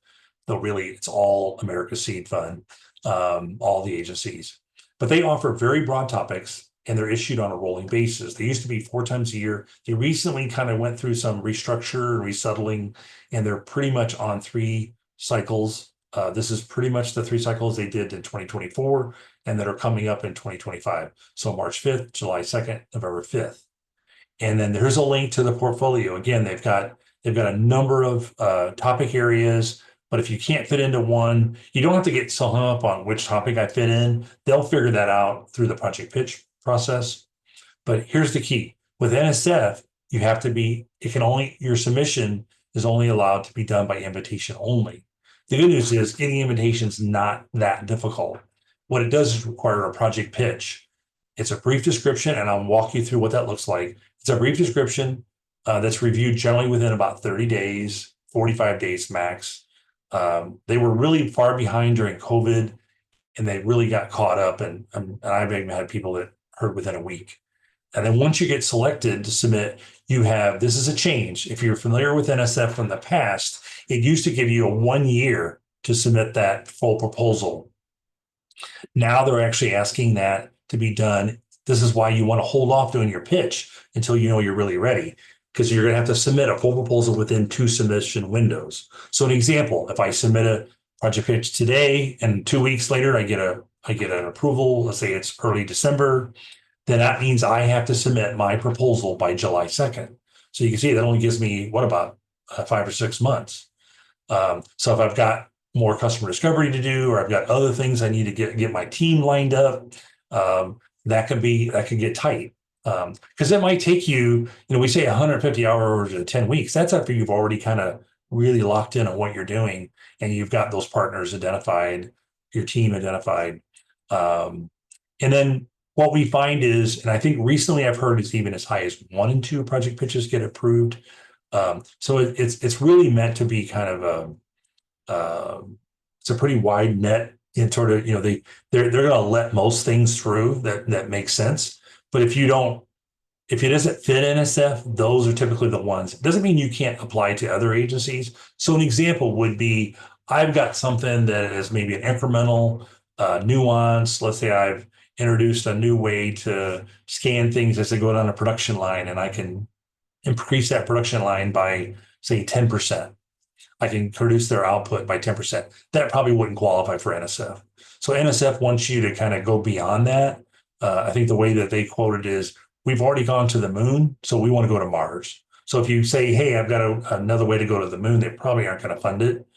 though really it's all America's seed fund, all the agencies. But they offer very broad topics, and they're issued on a rolling basis. They used to be 4 times a year. They recently kind of went through some restructure and resettling, and they're pretty much on 3 cycles. This is pretty much the 3 cycles they did in 2024 and that are coming up in 2025. So March 5th, July 2nd, November 5th. And then there's a link to the portfolio. Again, they've got a number of topic areas, but if you can't fit into one, you don't have to get so hung up on which topic I fit in. They'll figure that out through the project pitch process. But here's the key. With NSF, your submission is only allowed to be done by invitation only. The good news is getting invitations not that difficult. What it does is require a project pitch. It's a brief description, and I'll walk you through what that looks like. It's a brief description that's reviewed generally within about 30 days, 45 days max. They were really far behind during COVID, and they really got caught up, and I've even had people that heard within a week. And then once you get selected to submit, this is a change. If you're familiar with NSF from the past, it used to give you a 1 year to submit that full proposal. Now they're actually asking that to be done. This is why you want to hold off doing your pitch until you know you're really ready, because you're going to have to submit a full proposal within 2 submission windows. So an example, if I submit a project pitch today and 2 weeks later I get an approval, let's say it's early December, then that means I have to submit my proposal by July 2nd. So you can see that only gives me, what, about 5 or 6 months. So if I've got more customer discovery to do, or I've got other things I need to get my team lined up, that could get tight. Because it might take you, we say 150 hours to 10 weeks. That's after you've already kind of really locked in on what you're doing, and you've got those partners identified, your team identified. And then what we find is, and I think recently I've heard it's even as high as 1 in 2 project pitches get approved. So it's really meant to be kind of it's a pretty wide net in sort of, they're going to let most things through that make sense. But if you don't If it doesn't fit NSF, those are typically the ones. It doesn't mean you can't apply to other agencies. So an example would be, I've got something that is maybe an incremental nuance. Let's say I've introduced a new way to scan things as they go down a production line, and I can increase that production line by, say, 10%. I can reduce their output by 10%. That probably wouldn't qualify for NSF. So NSF wants you to kind of go beyond that. I think the way that they quoted is, we've already gone to the moon, so we want to go to Mars. So if you say, hey, I've got another way to go to the moon, they probably aren't going to fund it.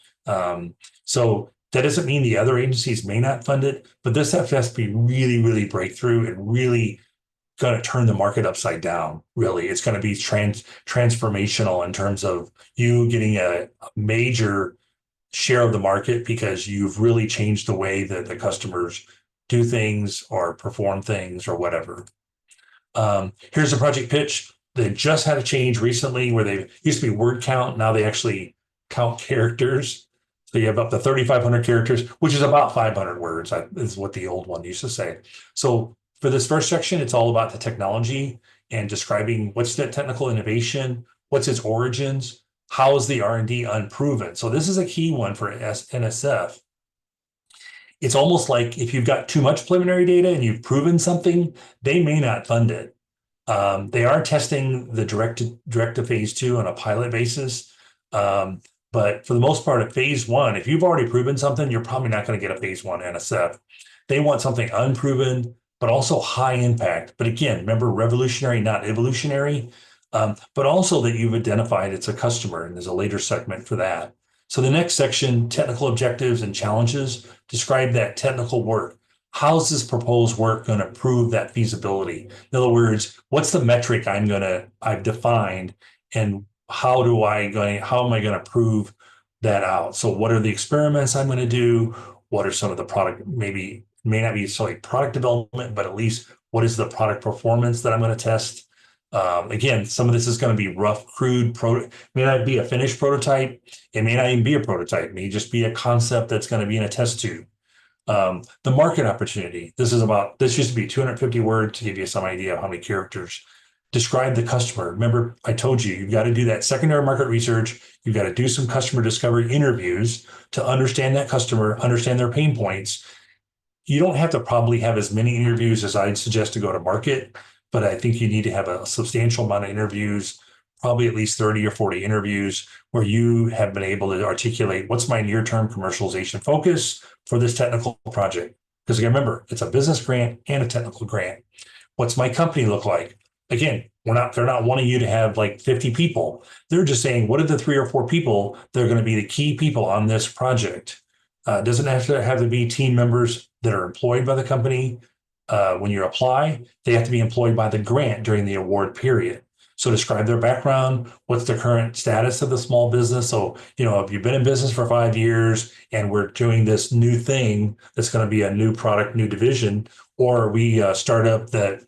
So that doesn't mean the other agencies may not fund it, but this has to be really, really breakthrough and really going to turn the market upside down. Really, it's going to be transformational in terms of you getting a major share of the market because you've really changed the way that the customers do things or perform things or whatever. Here's a project pitch. They just had a change recently where they used to be word count. Now they actually count characters. So you have up to 3,500 characters, which is about 500 words, is what the old one used to say. So for this first section, it's all about the technology and describing what's the technical innovation, what's its origins, how is the R&D unproven. So this is a key one for NSF. It's almost like if you've got too much preliminary data and you've proven something, they may not fund it. They are testing the direct to phase 2 on a pilot basis. But for the most part, at phase 1, if you've already proven something, you're probably not going to get a phase 1 NSF. They want something unproven, but also high impact. But again, remember, revolutionary, not evolutionary, but also that you've identified it's a customer, and there's a later segment for that. So the next section, technical objectives and challenges, describe that technical work. How's this proposed work going to prove that feasibility? In other words, what's the metric I've defined, and how am I going to prove that out? So what are the experiments I'm going to do? What are some of the product, maybe may not be so like product development, but at least what is the product performance that I'm going to test? Again, some of this is going to be rough, crude, may not be a finished prototype. It may not even be a prototype. It may just be a concept that's going to be in a test tube. The market opportunity. This used to be 250 words to give you some idea of how many characters. Describe the customer. Remember, I told you, you've got to do that secondary market research. You've got to do some customer discovery interviews to understand that customer, understand their pain points. You don't have to probably have as many interviews as I'd suggest to go to market, but I think you need to have a substantial amount of interviews, probably at least 30 or 40 interviews where you have been able to articulate what's my near-term commercialization focus for this technical project. Because remember, it's a business grant and a technical grant. What's my company look like? Again, they're not wanting you to have like 50 people. They're just saying, what are the 3 or 4 people that are going to be the key people on this project? It doesn't have to be team members that are employed by the company. When you apply, they have to be employed by the grant during the award period. So describe their background. What's the current status of the small business? So, if you've been in business for 5 years and we're doing this new thing that's going to be a new product, new division, or we start up that,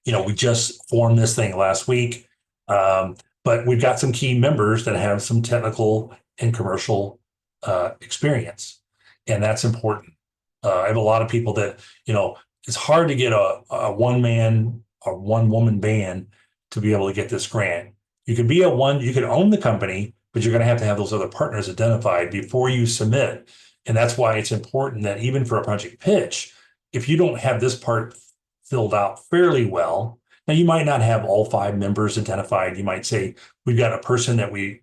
we just formed this thing last week. But we've got some key members that have some technical and commercial experience. And that's important. I have a lot of people that, it's hard to get a one-man or one-woman band to be able to get this grant. You could you could own the company, but you're going to have those other partners identified before you submit. And that's why it's important that even for a project pitch, if you don't have this part filled out fairly well, now you might not have all 5 members identified. You might say, we've got a person that we're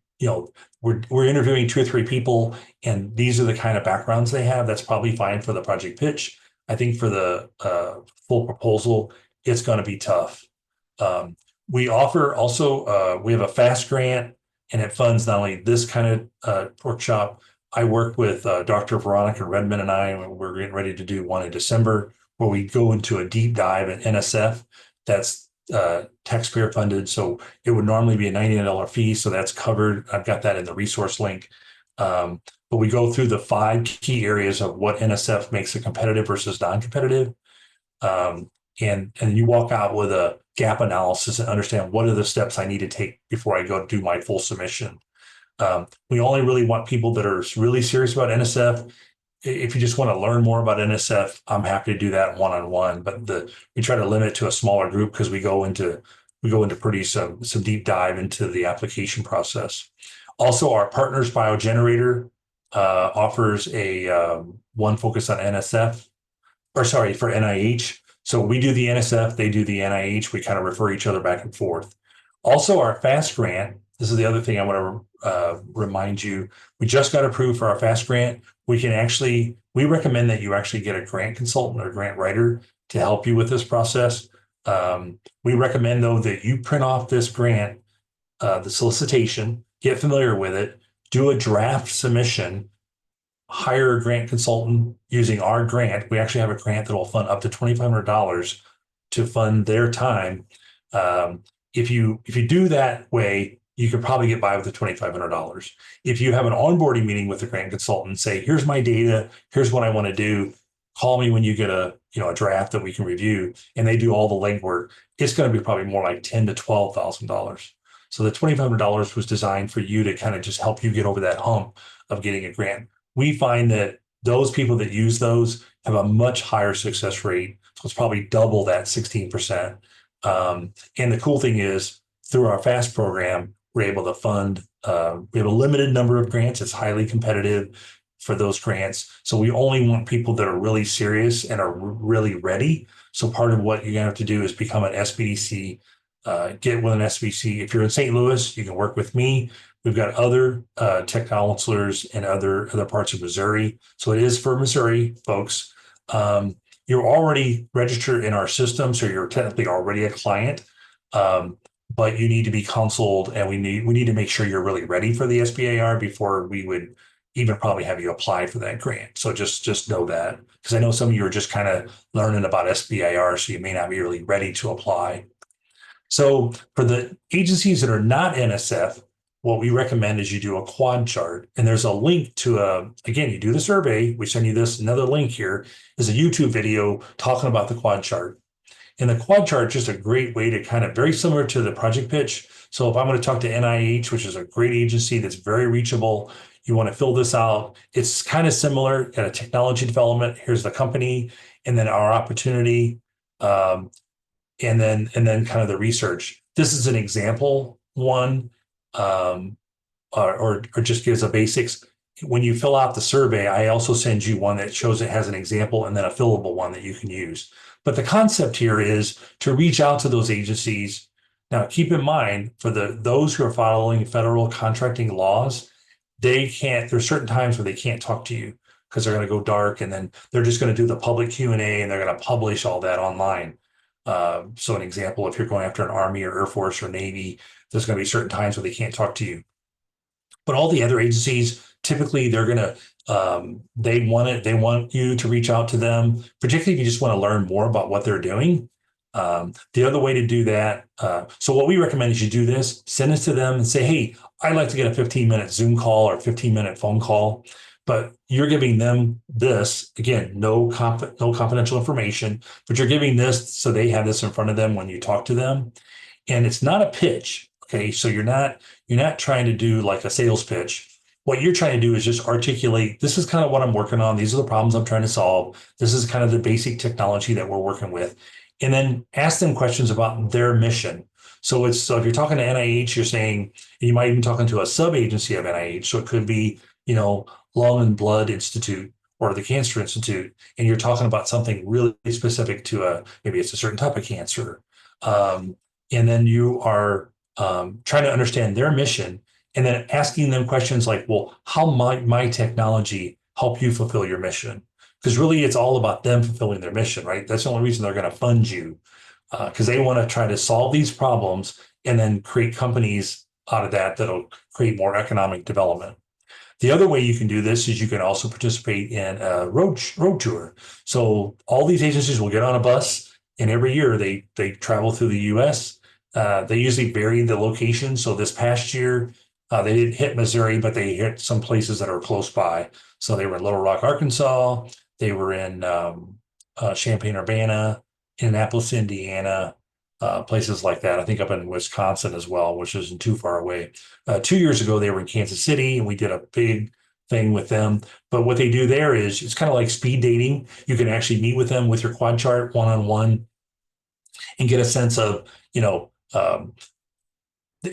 interviewing 2 or 3 people, and these are the kind of backgrounds they have. That's probably fine for the project pitch. I think for the full proposal, it's going to be tough. We offer also, we have a FAST grant, and it funds not only this kind of workshop. I work with Dr. Veronica Redmond and we're getting ready to do one in December where we go into a deep dive at NSF. That's taxpayer funded. So it would normally be a $99 fee. So that's covered. I've got that in the resource link. But we go through the 5 key areas of what NSF makes a competitive versus non-competitive. And you walk out with a gap analysis and understand what are the steps I need to take before I go do my full submission. We only really want people that are really serious about NSF. if you just want to learn more about NSF, I'm happy to do that one-on-one. But we try to limit it to a smaller group because we go into pretty some deep dive into the application process. Also, our Partners Biogenerator offers a one focus on NSF, or sorry, for NIH. So we do the NSF, they do the NIH. We kind of refer each other back and forth. Also, our FAST grant. This is the other thing I want to remind you. We just got approved for our FAST grant. We recommend that you actually get a grant consultant or grant writer to help you with this process. We recommend, though, that you print off this grant, the solicitation, get familiar with it, do a draft submission, hire a grant consultant using our grant. We actually have a grant that will fund up to $2,500 to fund their time. If you do that way, you could probably get by with the $2,500. If you have an onboarding meeting with the grant consultant, say, here's my data, here's what I want to do. Call me when you get a draft that we can review, and they do all the legwork. It's going to be probably more like $10,000 to $12,000. So the $2,500 was designed for you to kind of just help you get over that hump of getting a grant. We find that those people that use those have a much higher success rate. So it's probably double that 16%. And the cool thing is, through our FAST program, we're able to fund, we have a limited number of grants. It's highly competitive for those grants. So we only want people that are really serious and are really ready. So part of what you're going to have to do is become an SBDC, get with an SBC. If you're in St. Louis, you can work with me. We've got other tech counselors in other parts of Missouri. So it is for Missouri folks. You're already registered in our system, so you're technically already a client. But you need to be counseled, and we need to make sure you're really ready for the SBIR before we would even probably have you apply for that grant. So just know that, because I know some of you are just kind of learning about SBIR, so you may not be really ready to apply. So for the agencies that are not NSF, what we recommend is you do a quad chart, and there's a link to again, you do the survey. We send you another link here is a YouTube video talking about the quad chart. And the quad chart is just a great way to kind of, very similar to the project pitch. So if I'm going to talk to NIH, which is a great agency that's very reachable, you want to fill this out. It's kind of similar at a technology development. Here's the company, and then our opportunity, and then kind of the research. This is an example one, or just gives a basics. When you fill out the survey, I also send you one that shows it has an example and then a fillable one that you can use. But the concept here is to reach out to those agencies. Now, keep in mind, for those who are following federal contracting laws, there's certain times where they can't talk to you because they're going to go dark, and then they're just going to do the public Q&A, and they're going to publish all that online. So an example, if you're going after an Army or Air Force or Navy, there's going to be certain times where they can't talk to you. But all the other agencies, typically they're going to, they want you to reach out to them, particularly if you just want to learn more about what they're doing. The other way to do that, so what we recommend is you do this, send it to them and say, hey, I'd like to get a 15-minute Zoom call or 15-minute phone call, but you're giving them this, again, no confidential information, but you're giving this so they have this in front of them when you talk to them. And it's not a pitch. Okay. So you're not trying to do like a sales pitch. What you're trying to do is just articulate, this is kind of what I'm working on. These are the problems I'm trying to solve. This is kind of the basic technology that we're working with. And then ask them questions about their mission. So if you're talking to NIH, you're saying, you might even talking to a sub-agency of NIH. So it could be, Lung and Blood Institute or the Cancer Institute, and you're talking about something really specific to maybe it's a certain type of cancer. And then you are trying to understand their mission, and then asking them questions like, well, how might my technology help you fulfill your mission? Because really it's all about them fulfilling their mission, right? That's the only reason they're going to fund you, because they want to try to solve these problems and then create companies out of that'll create more economic development. The other way you can do this is you can also participate in a road tour. So all these agencies will get on a bus, and every year they travel through the U.S. They usually vary the location. So this past year, they didn't hit Missouri, but they hit some places that are close by. So they were in Little Rock, Arkansas. They were in Champaign-Urbana, Indianapolis, Indiana, places like that. I think up in Wisconsin as well, which isn't too far away. 2 years ago, they were in Kansas City, and we did a big thing with them. But what they do there is it's kind of like speed dating. You can actually meet with them with your quad chart one-on-one and get a sense of, you know,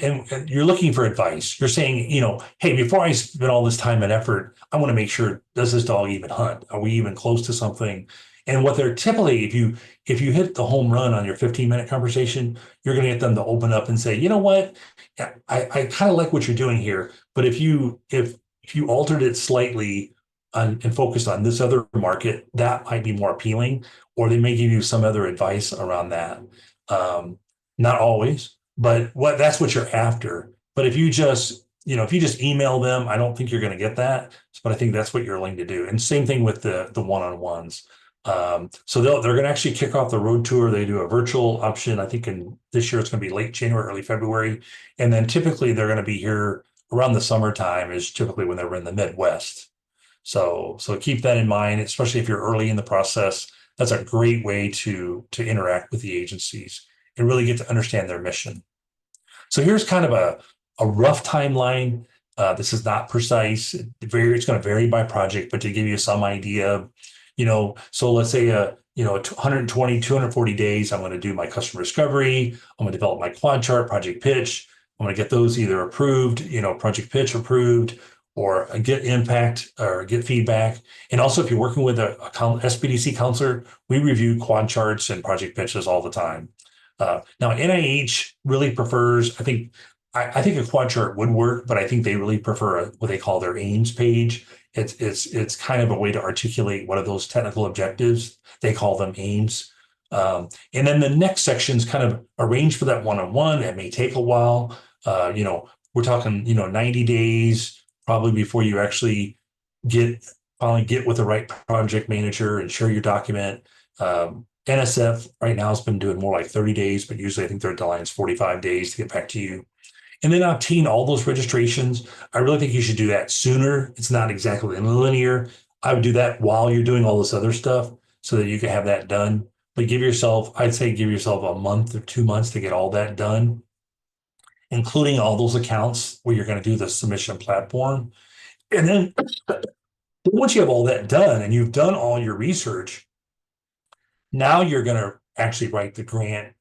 and you're looking for advice. You're saying, hey, before I spend all this time and effort, I want to make sure, does this dog even hunt? Are we even close to something? And what they're typically, if you hit the home run on your 15-minute conversation, you're going to get them to open up and say, you know what, yeah, I kind of like what you're doing here, but if you altered it slightly and focused on this other market, that might be more appealing, or they may give you some other advice around that. Um, Not always, but that's what you're after. But if you just email them, I don't think you're going to get that. But I think that's what you're willing to do. And same thing with the one-on-ones. So they're going to actually kick off the road tour. They do a virtual option. I think in this year it's going to be late January, early February, and then typically they're going to be here around the summertime. Is typically when they're in the Midwest. So keep that in mind, especially if you're early in the process. That's a great way to interact with the agencies and really get to understand their mission. So here's kind of a rough timeline. This is not precise. It's going to vary by project, but to give you some idea, so let's say, 120, 240 days, I'm going to do my customer discovery. I'm going to develop my quad chart, project pitch. I'm going to get those either approved, project pitch approved, or get impact or get feedback. And also, if you're working with a SBDC counselor, we review quad charts and project pitches all the time. Now, NIH really prefers, I think a quad chart would work, but I think they really prefer what they call their aims page. It's kind of a way to articulate what are those technical objectives. They call them aims. And then the next section is kind of arranged for that one-on-one. It may take a while. We're talking, 90 days probably before you actually finally get with the right project manager and share your document. NSF right now has been doing more like 30 days, but usually I think their deadline is 45 days to get back to you. And then obtain all those registrations. I really think you should do that sooner. It's not exactly linear. I would do that while you're doing all this other stuff so that you can have that done. But I'd say give yourself a month or 2 months to get all that done, including all those accounts where you're going to do the submission platform. And then once you have all that done and you've done all your research, now you're going to actually write the grant,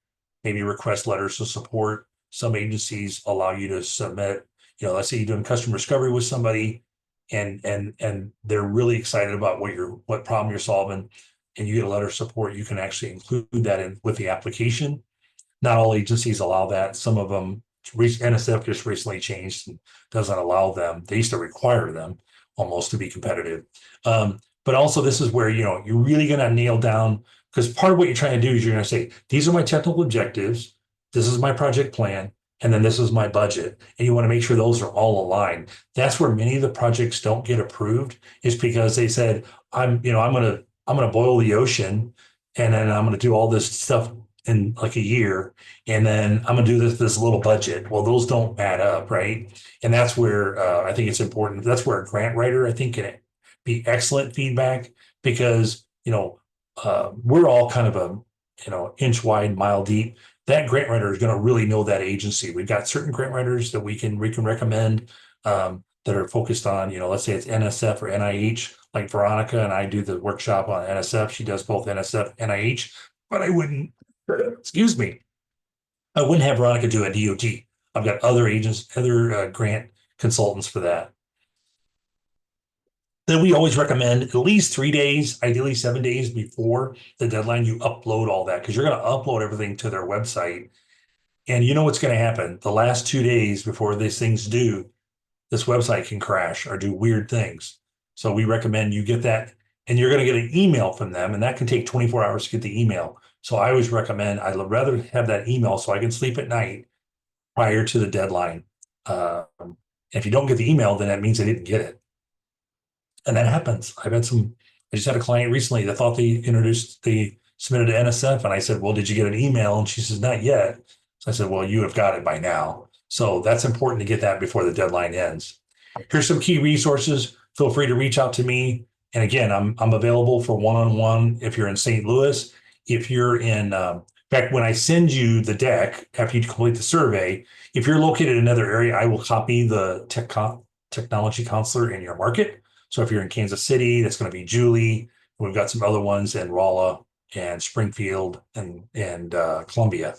maybe request letters of support. Some agencies allow you to submit, let's say you're doing customer discovery with somebody and they're really excited about what problem you're solving, and you get a letter of support. You can actually include that in with the application. Not all agencies allow that. Some of them, NSF just recently changed and doesn't allow them. They used to require them almost to be competitive. But also this is where, you're really going to nail down, because part of what you're trying to do is you're going to say, these are my technical objectives. This is my project plan. And then this is my budget. And you want to make sure those are all aligned. That's where many of the projects don't get approved, is because they said, I'm going to boil the ocean, and then I'm going to do all this stuff in like a year, and then I'm going to do this little budget. Well, those don't add up, right? And that's where I think it's important. That's where a grant writer, I think, can be excellent feedback, because we're all kind of inch wide, mile deep. That grant writer is going to really know that agency. We've got certain grant writers that we can recommend that are focused on, let's say it's NSF or NIH, like Veronica, and I do the workshop on NSF. She does both NSF, NIH, but I wouldn't have Veronica do a DOT. I've got other agents, other grant consultants for that. Then we always recommend at least 3 days, ideally 7 days before the deadline, you upload all that, because you're going to upload everything to their website. And you know what's going to happen. The last 2 days before these things due, this website can crash or do weird things. So we recommend you get that, and you're going to get an email from them, and that can take 24 hours to get the email. So I always recommend, I'd rather have that email so I can sleep at night prior to the deadline. If you don't get the email, then that means they didn't get it. And that happens. I just had a client recently that thought they submitted to NSF. And I said, well, did you get an email? And she says, not yet. So I said, well, you have got it by now. So that's important to get that before the deadline ends. Here's some key resources. Feel free to reach out to me. And again, I'm available for one-on-one if you're in St. Louis. If you're in fact, when I send you the deck after you complete the survey, if you're located in another area, I will copy the technology counselor in your market. So if you're in Kansas City, that's going to be Julie. We've got some other ones in Rolla and Springfield and Columbia.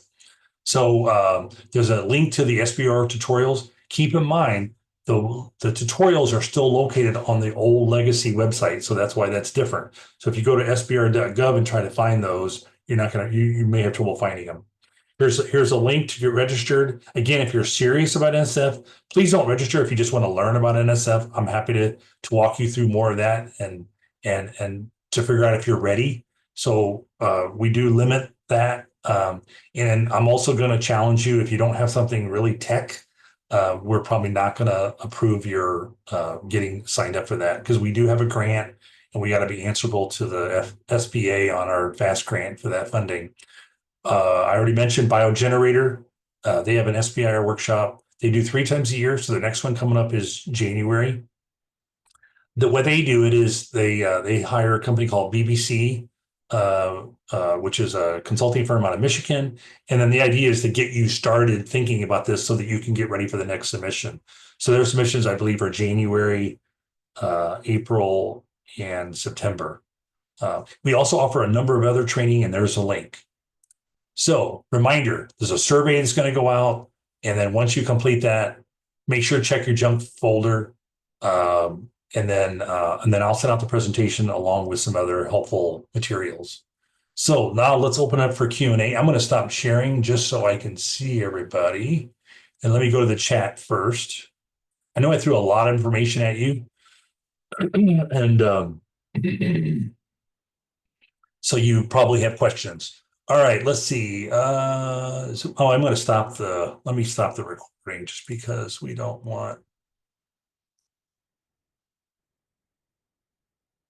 So there's a link to the SBIR tutorials. Keep in mind, the tutorials are still located on the old legacy website. So that's why that's different. So if you go to sbir.gov and try to find those, you're not going to, you may have trouble finding them. Here's a link to get registered. Again, if you're serious about NSF, please don't register if you just want to learn about NSF. I'm happy to walk you through more of that and to figure out if you're ready. So we do limit that. And I'm also going to challenge you if you don't have something really tech, we're probably not going to approve your getting signed up for that because we do have a grant and we got to be answerable to the SBA on our FAST grant for that funding. I already mentioned Biogenerator. They have an SBIR workshop. They do 3 times a year. So the next one coming up is January. What they do it is they hire a company called BBC, which is a consulting firm out of Michigan. And then the idea is to get you started thinking about this so that you can get ready for the next submission. So their submissions, I believe, are January, April, and September. We also offer a number of other training, and there's a link. So reminder, there's a survey that's going to go out. And then once you complete that, make sure to check your junk folder. And then I'll send out the presentation along with some other helpful materials. So now let's open up for Q&A. I'm going to stop sharing just so I can see everybody. And let me go to the chat first. I know I threw a lot of information at you. And so you probably have questions. All right, let's see. I'm going to let me stop the recording just because we don't want.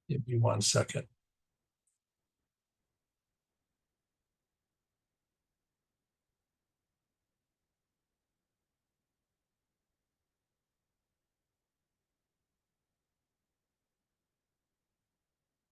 Give me 1 second.